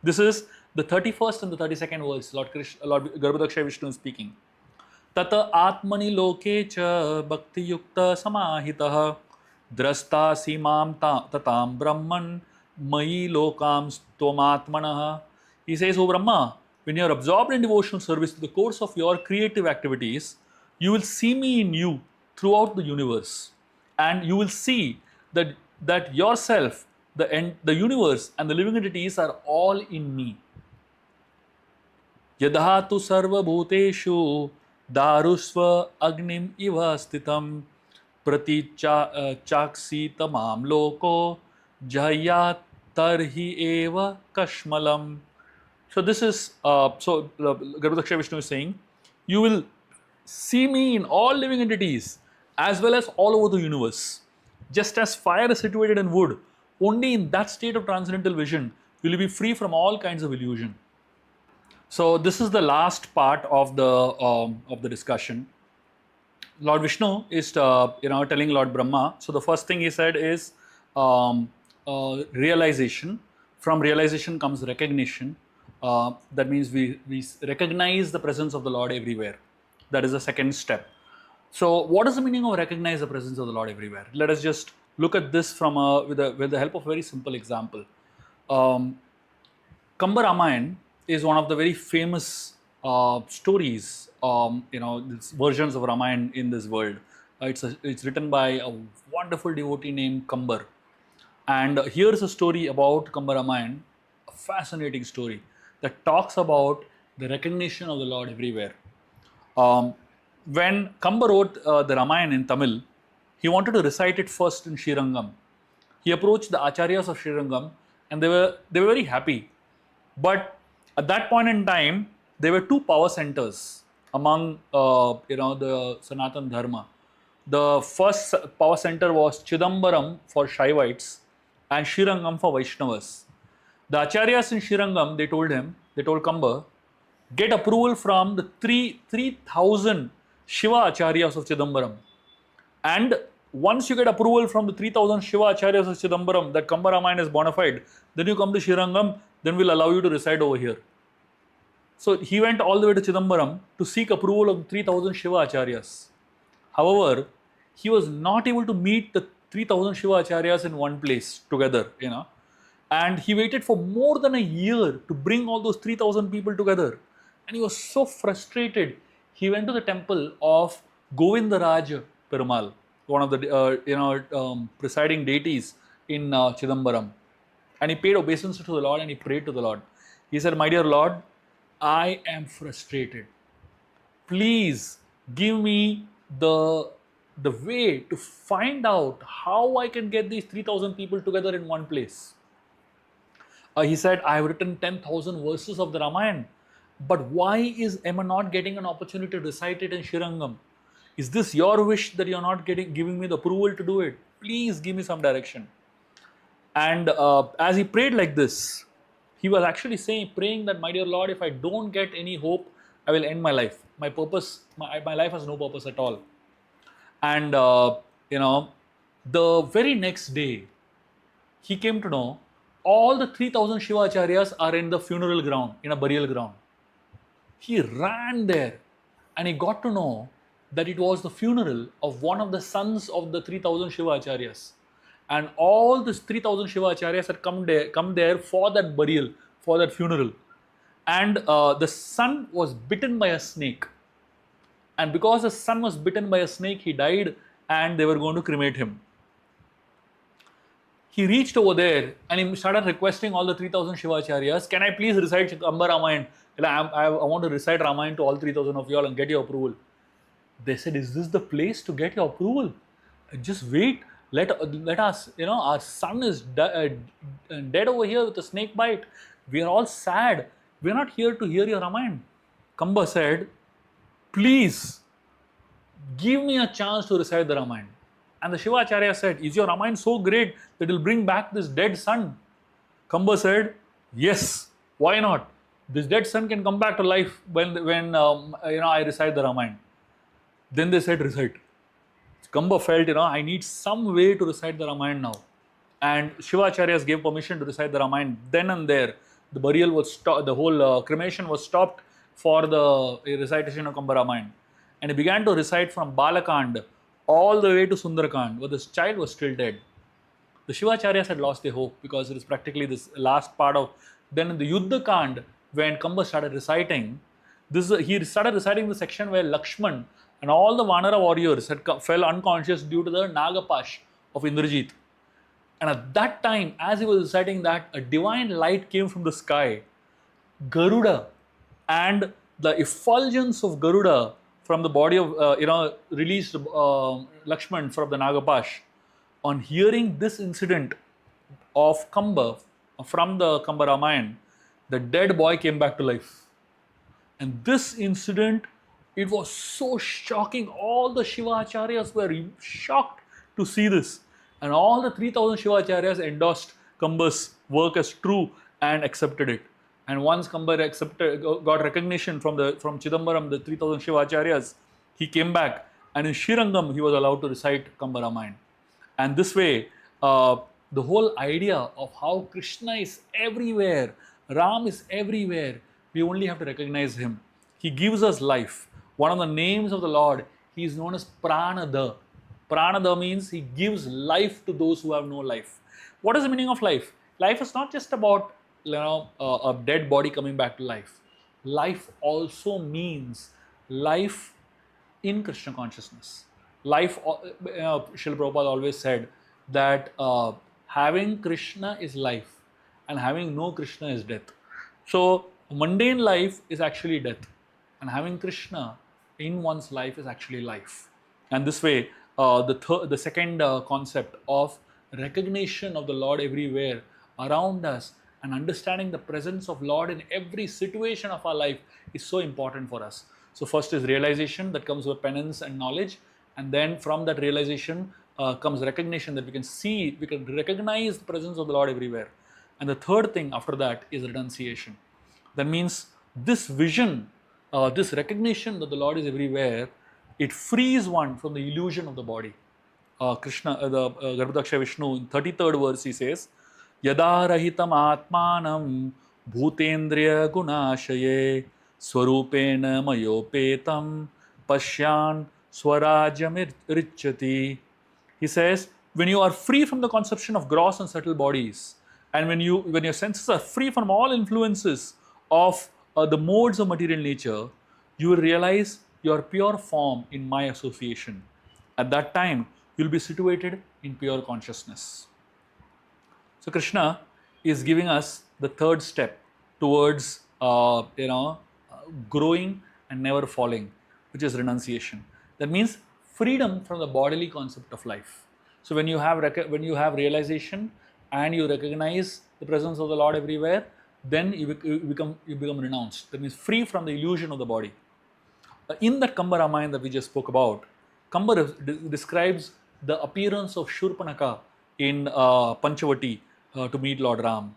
This is the 31st and the 32nd verse, Lord Garbhodakshayi Vishnu is speaking. Tata atmani loke cha bhakti yukta samahitah drasta simam tatam brahman mai lokam stomatmanah. He says, O Brahma, when you are absorbed in devotional service to the course of your creative activities, you will see me in you throughout the universe. And you will see that yourself, the universe and the living entities are all in me. Yadha tu sarva bhuteshu darusva agnim iva stitam prati chaksi tamam loko jaya tarhi eva kashmalam. So this is, Garbhodakshayi Vishnu is saying, you will see me in all living entities as well as all over the universe. Just as fire is situated in wood, only in that state of transcendental vision will you be free from all kinds of illusion. So this is the last part of the discussion. Lord Vishnu is telling Lord Brahma. So the first thing he said is realization. From realization comes recognition. That means we recognize the presence of the Lord everywhere. That is the second step. So what is the meaning of recognize the presence of the Lord everywhere? Let us just look at this from with the help of a very simple example. Kambar is one of the very famous stories, versions of Ramayana in this world. It's written by a wonderful devotee named Kambar. And here's a story about Kambar Ramayana, a fascinating story that talks about the recognition of the Lord everywhere. When Kambar wrote the Ramayana in Tamil, he wanted to recite it first in Shirangam. He approached the acharyas of Shirangam, and they were very happy. But at that point in time, there were two power centers among the Sanatan Dharma. The first power center was Chidambaram for Shaivites and Shirangam for Vaishnavas. The acharyas in Shirangam, they told Kambar, get approval from the 3,000 Shiva acharyas of Chidambaram. And once you get approval from the 3,000 Shiva acharyas of Chidambaram that Kambar Ramayana is bona fide, then you come to Shirangam, then we'll allow you to reside over here. So he went all the way to Chidambaram to seek approval of 3,000 Shiva acharyas. However, he was not able to meet the 3,000 Shiva acharyas in one place together, and he waited for more than a year to bring all those 3,000 people together. And he was so frustrated. He went to the temple of Govindaraj Perumal, one of the presiding deities in Chidambaram. And he paid obeisance to the Lord and he prayed to the Lord. He said, my dear Lord, I am frustrated. Please give me the way to find out how I can get these 3,000 people together in one place. He said, I have written 10,000 verses of the Ramayana, but why am I not getting an opportunity to recite it in Shirangam? Is this your wish that you are not giving me the approval to do it? Please give me some direction. And as he prayed like this, he was actually praying that, my dear Lord, if I don't get any hope, I will end my life. My life has no purpose at all. And the very next day, he came to know all the 3,000 Shiva acharyas are in the funeral ground, in a burial ground. He ran there and he got to know that it was the funeral of one of the sons of the 3,000 Shiva acharyas. And all these 3,000 Shiva acharyas had come there for that burial, for that funeral. And the son was bitten by a snake. And because the son was bitten by a snake, he died and they were going to cremate him. He reached over there and he started requesting all the 3,000 Shiva acharyas, can I please recite Kambar Ramayana? I want to recite Ramayana to all 3,000 of you all and get your approval. They said, is this the place to get your approval? Just wait. Let us, our son is dead over here with a snake bite. We are all sad. We are not here to hear your Ramayana. Kambar said, please give me a chance to recite the Ramayana. And the Shiva Acharya said, is your Ramayana so great that it will bring back this dead son? Kambar said, yes, why not? This dead son can come back to life when I recite the Ramayana. Then they said, recite. Kambar felt, I need some way to recite the Ramayana now. And Shiva Acharyas gave permission to recite the Ramayana. Then and there, the burial was stopped, the whole cremation was stopped for the recitation of Kambar Ramayana. And he began to recite from Balakand all the way to Sundarakand, where this child was still dead. The Shiva Acharyas had lost their hope because it is practically this last part of. Then in the Yuddha Kand, when Kambar started reciting, he started reciting the section where Lakshman and all the Vanara warriors fell unconscious due to the Nagapash of Indrajit. And at that time, as he was reciting that, a divine light came from the sky. Garuda and the effulgence of Garuda from the body of, released Lakshman from the Nagapash. On hearing this incident of Kambar, from the Kambar Ramayana, the dead boy came back to life. And this incident, it was so shocking. All the Shiva Acharyas were shocked to see this. And all the 3,000 Shiva Acharyas endorsed Kambar's work as true and accepted it. And once Kambar got recognition from Chidambaram, the 3,000 Shiva Acharyas, he came back and in Shirangam he was allowed to recite Kamar Ramayana. And this way, the whole idea of how Krishna is everywhere, Ram is everywhere, we only have to recognize him. He gives us life. One of the names of the Lord, he is known as Pranada. Pranada means he gives life to those who have no life. What is the meaning of life? Life is not just about a dead body coming back to life. Life also means life in Krishna consciousness. Life, Srila Prabhupada always said that having Krishna is life and having no Krishna is death. So mundane life is actually death, and having Krishna in one's life is actually life. And this way, the second concept of recognition of the Lord everywhere around us and understanding the presence of Lord in every situation of our life is so important for us. So first is realization that comes with penance and knowledge, and then from that realization comes recognition that we can recognize the presence of the Lord everywhere. And the third thing after that is renunciation. That means this vision, this recognition that the Lord is everywhere, it frees one from the illusion of the body. Garbhodakshayi Vishnu in 33rd verse he says, Yada rahitam atmanam bhutendriya gunashaye swarupena mayopetam pashyan swarajam richati. He says, when you are free from the conception of gross and subtle bodies, and when your senses are free from all influences of the modes of material nature, you will realize your pure form in my association. At that time, you will be situated in pure consciousness. So Krishna is giving us the third step towards growing and never falling, which is renunciation. That means freedom from the bodily concept of life. So when you have realization and you recognize the presence of the Lord everywhere, then you become renounced. That means free from the illusion of the body. In that Kamar Ramayana that we just spoke about, Kamar describes the appearance of Shurpanaka in Panchavati to meet Lord Ram.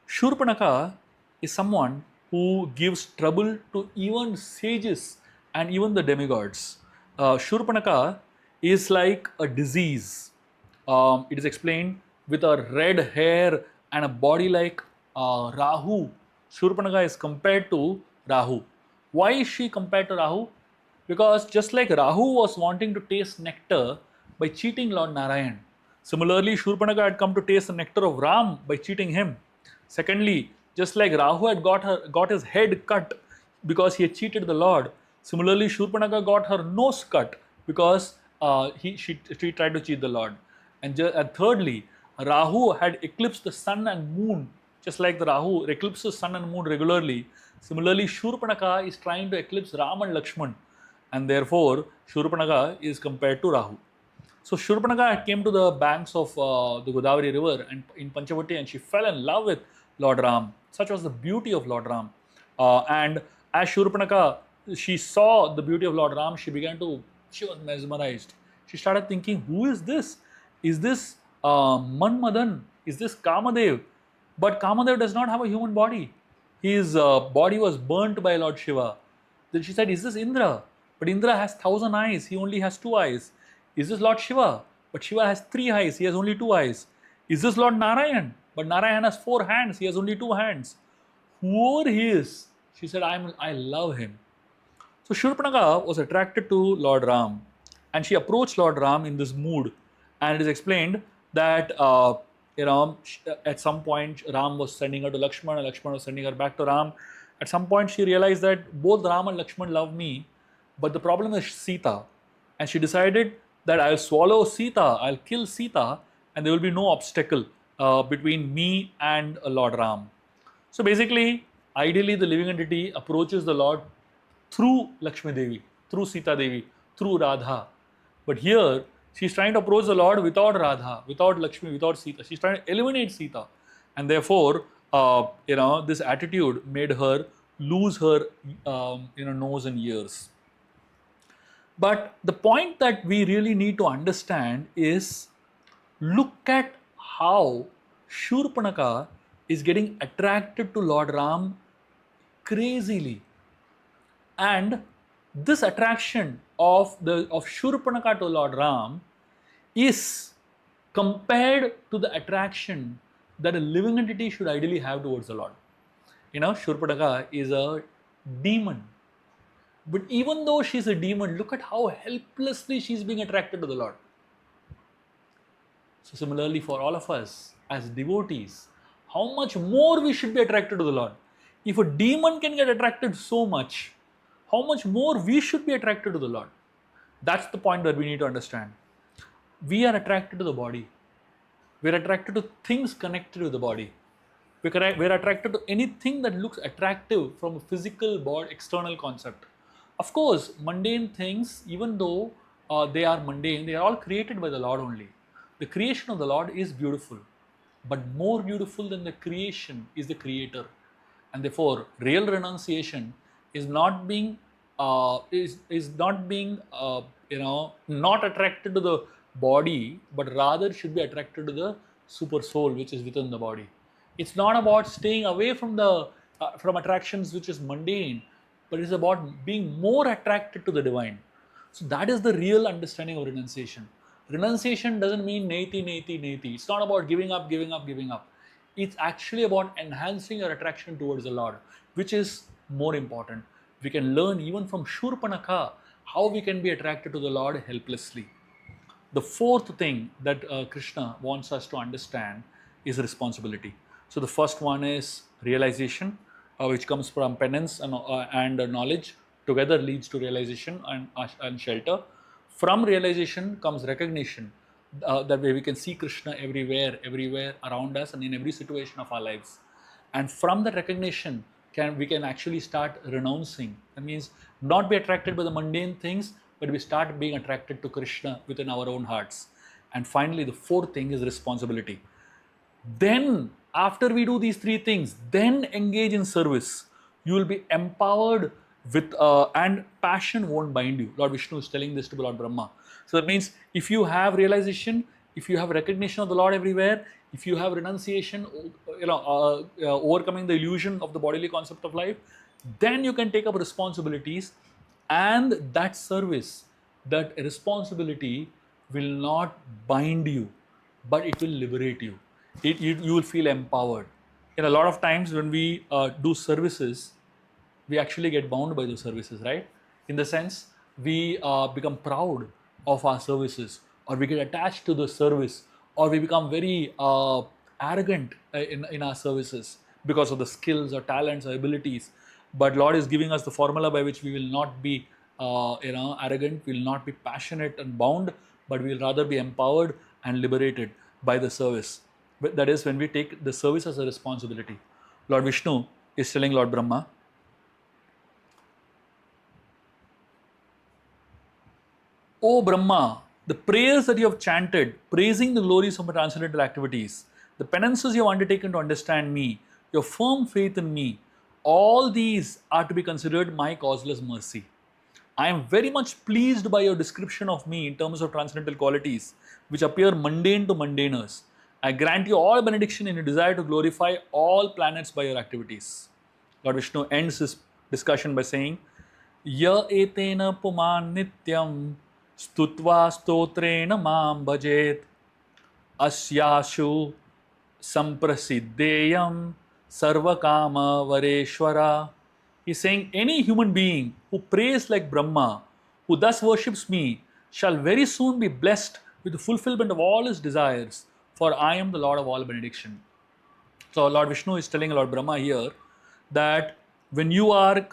Shurpanaka is someone who gives trouble to even sages and even the demigods. Shurpanaka is like a disease. It is explained with a red hair and a body like Rahu. Shurpanaka is compared to Rahu. Why is she compared to Rahu? Because just like Rahu was wanting to taste nectar by cheating Lord Narayan, similarly Shurpanaka had come to taste the nectar of Ram by cheating him. Secondly, just like Rahu had got his head cut because he had cheated the Lord, similarly Shurpanaka got her nose cut because she tried to cheat the Lord. And thirdly, Rahu had eclipsed the sun and moon, just like the Rahu eclipses sun and moon regularly. Similarly, Shurpanaka is trying to eclipse Ram and Lakshman, and therefore Shurpanaka is compared to Rahu. So Shurpanaka came to the banks of the Godavari river and in Panchavati, and she fell in love with Lord Ram. Such was the beauty of Lord Ram. And as Shurpanaka, she saw the beauty of Lord Ram, she was mesmerized. She started thinking, who is this? Is this Manmadan? Is this Kamadev? But Kamadev does not have a human body. His body was burnt by Lord Shiva. Then she said, is this Indra? But Indra has 1,000 eyes, he only has 2 eyes. Is this Lord Shiva? But Shiva has 3 eyes, he has only 2 eyes. Is this Lord Narayan? But Narayan has 4 hands, he has only 2 hands. Whoever he is, she said, I love him. So Shurpanaka was attracted to Lord Ram, and she approached Lord Ram in this mood. And it is explained that at some point Ram was sending her to Lakshman, and Lakshman was sending her back to Ram. At some point she realized that both Ram and Lakshman love me, but the problem is Sita. And she decided that I'll swallow Sita, I'll kill Sita, and there will be no obstacle between me and Lord Ram. So basically, ideally the living entity approaches the Lord through Lakshmi Devi, through Sita Devi, through Radha. But here, she's trying to approach the Lord without Radha, without Lakshmi, without Sita. She's trying to eliminate Sita. And therefore, this attitude made her lose her nose and ears. But the point that we really need to understand is, look at how Shurpanaka is getting attracted to Lord Ram crazily. And This attraction of Shurpanakha to Lord Ram is compared to the attraction that a living entity should ideally have towards the Lord. Shurpanakha is a demon. But even though she's a demon, look at how helplessly she's being attracted to the Lord. So similarly for all of us as devotees, how much more we should be attracted to the Lord. If a demon can get attracted so much, how much more we should be attracted to the Lord. That's the point that we need to understand. We are attracted to the body. We're attracted to things connected to the body. We're attracted to anything that looks attractive from a physical body, external concept. Of course, mundane things, even though they are mundane, they are all created by the Lord only. The creation of the Lord is beautiful, but more beautiful than the creation is the Creator. And therefore, real renunciation is not being not attracted to the body, but rather should be attracted to the super soul which is within the body. It's not about staying away from from attractions which is mundane, but it's about being more attracted to the divine. So that is the real understanding of renunciation. Renunciation doesn't mean neti, neti, neti. It's not about giving up, giving up, giving up. It's actually about enhancing your attraction towards the Lord, which is more important. We can learn even from Shurpanakha how we can be attracted to the Lord helplessly. The fourth thing that Krishna wants us to understand is responsibility. So the first one is realization, which comes from penance and knowledge. Together leads to realization and shelter. From realization comes recognition. That way we can see Krishna everywhere around us and in every situation of our lives. And from that recognition, we can actually start renouncing. That means not be attracted by the mundane things, but we start being attracted to Krishna within our own hearts. And finally, the fourth thing is responsibility. Then, after we do these three things, then engage in service. You will be empowered with and passion won't bind you. Lord Vishnu is telling this to Lord Brahma. So that means if you have realization, if you have recognition of the Lord everywhere, if you have renunciation, overcoming the illusion of the bodily concept of life, then you can take up responsibilities, and that service, that responsibility will not bind you, but it will liberate you. You will feel empowered. A lot of times when we do services, we actually get bound by those services, right? In the sense, we become proud of our services, or we get attached to the service, or we become very arrogant in our services because of the skills or talents or abilities. But Lord is giving us the formula by which we will not be arrogant, we will not be passionate and bound, but we will rather be empowered and liberated by the service. But that is when we take the service as a responsibility. Lord Vishnu is telling Lord Brahma, O Brahma, the prayers that you have chanted, praising the glories of my transcendental activities, the penances you have undertaken to understand me, your firm faith in me, all these are to be considered my causeless mercy. I am very much pleased by your description of me in terms of transcendental qualities, which appear mundane to mundaners. I grant you all benediction in your desire to glorify all planets by your activities. Lord Vishnu ends his discussion by saying, Ya etena puman nityam stutva stotrena mam bhajet asyashu samprasiddeyam sarvakama vareshwara. He's saying any human being who prays like Brahma, who thus worships me, shall very soon be blessed with the fulfillment of all his desires, for I am the Lord of all benediction. So Lord Vishnu is telling Lord Brahma here that when you are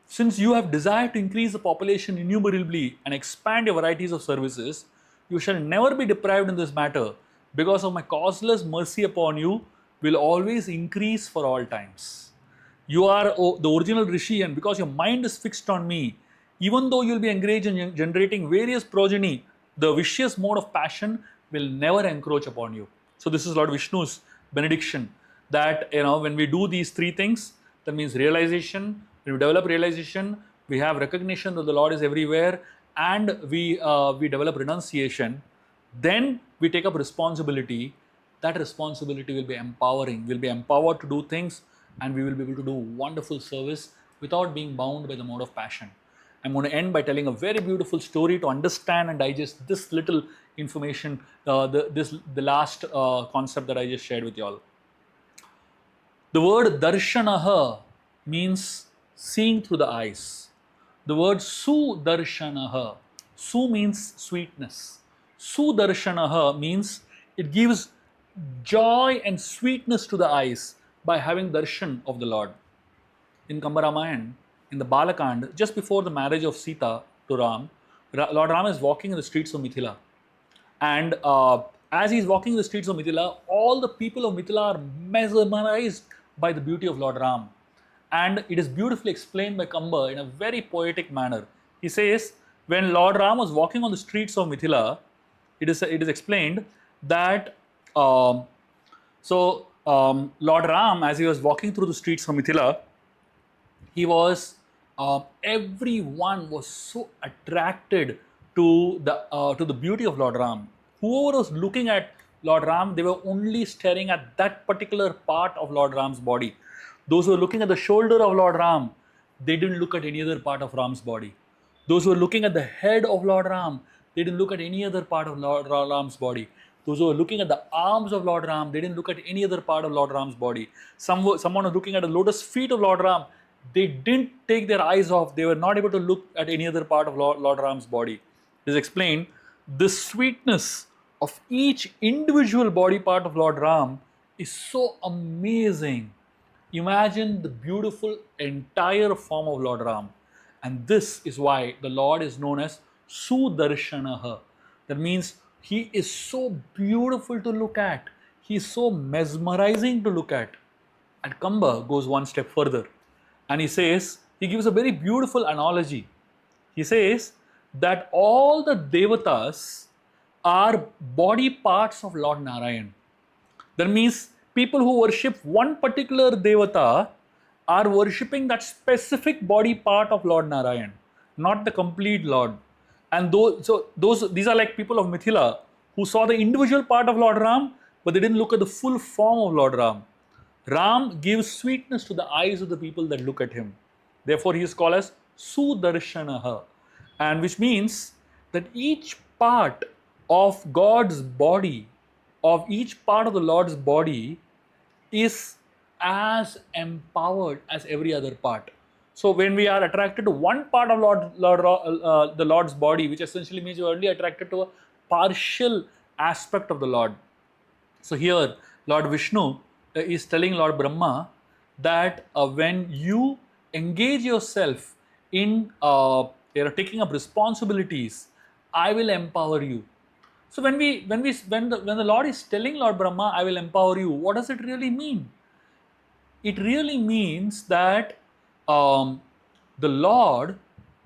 since you have desired to increase the population innumerably and expand your varieties of services, you shall never be deprived in this matter, because of my causeless mercy upon you will always increase for all times. You are the original Rishi, and because your mind is fixed on me, even though you will be engaged in generating various progeny, the vicious mode of passion will never encroach upon you. So this is Lord Vishnu's benediction, that when we do these three things, that means realization, when we develop realization, we have recognition that the Lord is everywhere, and we develop renunciation, then we take up responsibility. That responsibility will be empowering. We'll be empowered to do things and we will be able to do wonderful service without being bound by the mode of passion. I'm going to end by telling a very beautiful story to understand and digest this little information, the last concept that I just shared with you all. The word darshanaha means seeing through the eyes. The word sudarshanaha, su means sweetness. Sudarshanaha means it gives joy and sweetness to the eyes by having darshan of the Lord. In Kamar, in the Balakand, just before the marriage of Sita to Ram, Lord Ram is walking in the streets of Mithila. And as he's walking in the streets of Mithila, all the people of Mithila are mesmerized by the beauty of Lord Ram. And it is beautifully explained by Kamar in a very poetic manner. He says, when Lord Ram was walking on the streets of Mithila, it is explained that Lord Ram, as he was walking through the streets of Mithila, he was everyone was so attracted to the beauty of Lord Ram. Whoever was looking at Lord Ram, they were only staring at that particular part of Lord Ram's body. Those who were looking at the shoulder of Lord Ram, they didn't look at any other part of Ram's body. Those who were looking at the head of Lord Ram, they didn't look at any other part of Lord Ram's body. Those who were looking at the arms of Lord Ram, they didn't look at any other part of Lord Ram's body. Someone was looking at the lotus feet of Lord Ram, they didn't take their eyes off. They were not able to look at any other part of Lord Ram's body. It is explained, the sweetness of each individual body part of Lord Ram is so amazing. Imagine the beautiful entire form of Lord Ram. And this is why the Lord is known as Sudarshanaha. That means he is so beautiful to look at. He is so mesmerizing to look at. And Kambar goes one step further. And he says, he gives a very beautiful analogy. He says that all the devatas are body parts of Lord Narayan. That means people who worship one particular devata are worshipping that specific body part of Lord Narayan, not the complete Lord. And these are like people of Mithila who saw the individual part of Lord Ram, but they didn't look at the full form of Lord Ram. Ram gives sweetness to the eyes of the people that look at him. Therefore, he is called as Sudarshanaha, and which means that each part of God's body, of each part of the Lord's body, is as empowered as every other part. So when we are attracted to one part of the Lord's body, which essentially means you are only attracted to a partial aspect of the Lord. So here, Lord Vishnu is telling Lord Brahma that when you engage yourself in taking up responsibilities, I will empower you. So when the Lord is telling Lord Brahma, I will empower you, what does it really mean? It really means that the Lord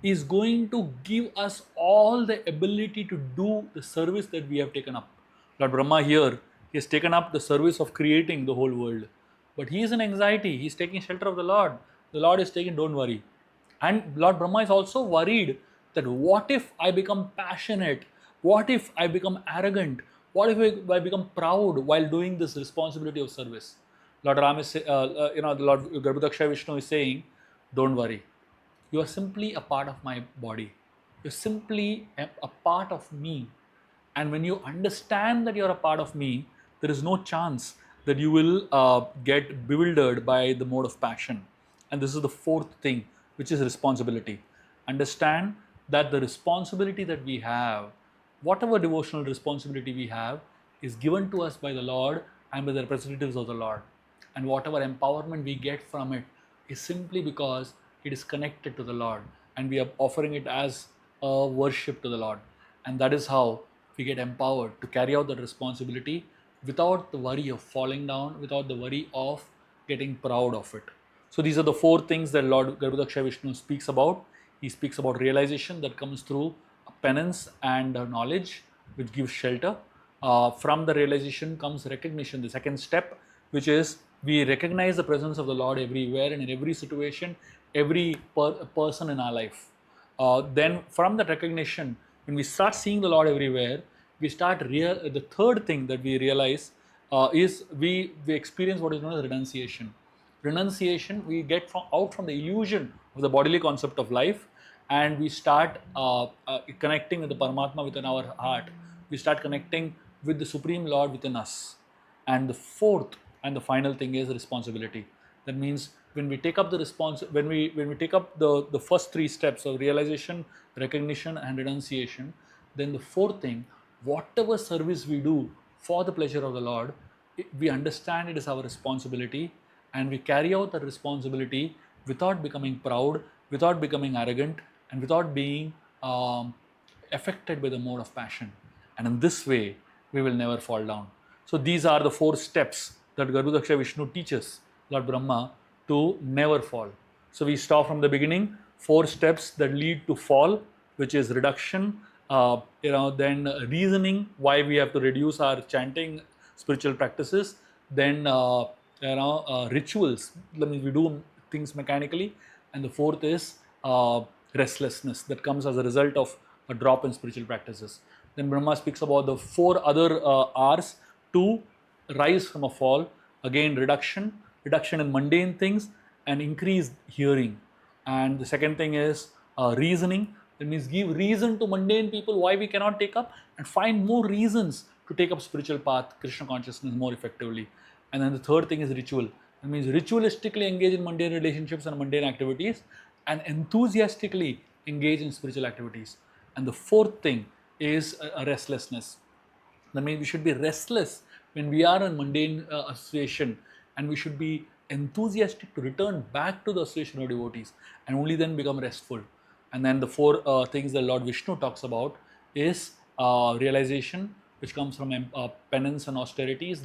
is going to give us all the ability to do the service that we have taken up. Lord Brahma here, he has taken up the service of creating the whole world. But he is in anxiety. He is taking shelter of the Lord. The Lord is taking, don't worry. And Lord Brahma is also worried that what if I become passionate? What if I become arrogant? What if I become proud while doing this responsibility of service? Lord Ram is, the Lord Garbhodakshayi Vishnu is saying, don't worry. You are simply a part of my body. You're simply a part of me. And when you understand that you're a part of me, there is no chance that you will get bewildered by the mode of passion. And this is the fourth thing, which is responsibility. Understand that the responsibility that we have, whatever devotional responsibility we have, is given to us by the Lord and by the representatives of the Lord. And whatever empowerment we get from it is simply because it is connected to the Lord and we are offering it as a worship to the Lord. And that is how we get empowered to carry out that responsibility without the worry of falling down, without the worry of getting proud of it. So these are the four things that Lord Garbhodakshayi Vishnu speaks about. He speaks about realization that comes through penance and knowledge, which gives shelter. From the realization comes recognition, the second step, which is we recognize the presence of the Lord everywhere and in every situation, every person in our life. Then from that recognition, when we start seeing the Lord everywhere, we start the third thing that we realize is we experience what is known as renunciation. Renunciation, we get out from the illusion of the bodily concept of life, and we start connecting with the Paramatma within our heart. We start connecting with the Supreme Lord within us. And the fourth and the final thing is responsibility. That means when we take up the when we take up the first three steps of realization, recognition, and renunciation, then the fourth thing, whatever service we do for the pleasure of the Lord, we understand it is our responsibility, and we carry out that responsibility without becoming proud, without becoming arrogant, and without being affected by the mode of passion. And in this way, we will never fall down. So these are the 4 steps that Garbhodakshayi Vishnu teaches Lord Brahma to never fall. So we start from the beginning, 4 steps that lead to fall, which is reduction, then reasoning why we have to reduce our chanting spiritual practices, then rituals, that means we do things mechanically, and the fourth is restlessness that comes as a result of a drop in spiritual practices. Then Brahma speaks about the 4 other R's to rise from a fall. Again, reduction in mundane things, and increased hearing. And the second thing is reasoning. That means give reason to mundane people why we cannot take up, and find more reasons to take up spiritual path, Krishna consciousness more effectively. And then the third thing is ritual. That means ritualistically engage in mundane relationships and mundane activities, and enthusiastically engage in spiritual activities. And the fourth thing is restlessness. That means we should be restless when we are in mundane association, and we should be enthusiastic to return back to the association of devotees, and only then become restful. And then the 4 things that Lord Vishnu talks about is realization, which comes from penance and austerities,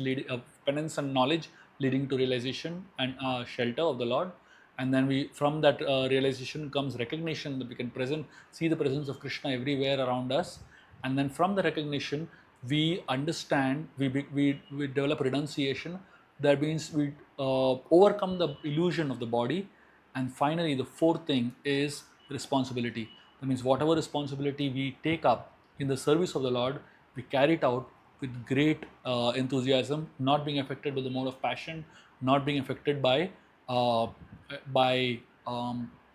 penance and knowledge leading to realization and shelter of the Lord. And then from that realization comes recognition, that we can see the presence of Krishna everywhere around us. And then from the recognition, we understand, we develop renunciation. That means we overcome the illusion of the body. And finally, the fourth thing is responsibility. That means whatever responsibility we take up in the service of the Lord, we carry it out with great enthusiasm, not being affected by the mode of passion, not being affected by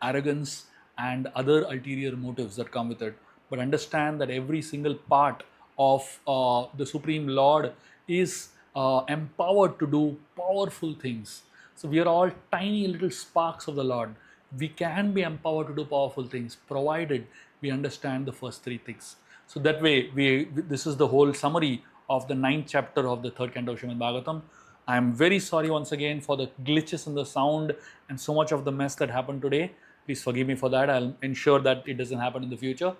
arrogance and other ulterior motives that come with it. But understand that every single part of the Supreme Lord is empowered to do powerful things. So we are all tiny little sparks of the Lord. We can be empowered to do powerful things, provided we understand the first 3 things. So that way, this is the whole summary of the 9th chapter of the 3rd canto of Śrīmad Bhāgavatam. I am very sorry once again for the glitches in the sound and so much of the mess that happened today. Please forgive me for that. I'll ensure that it doesn't happen in the future.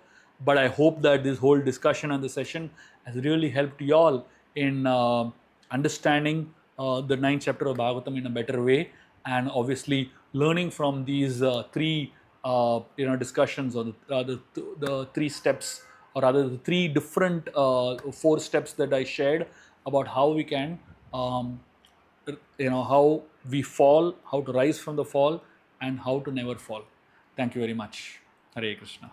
But I hope that this whole discussion and the session has really helped you all in understanding the 9th chapter of Bhagavatam in a better way, and obviously learning from these 3 discussions, or the 3 steps, or rather the 3 different 4 steps that I shared about how we can how we fall, how to rise from the fall, and how to never fall. Thank you very much. Hare Krishna.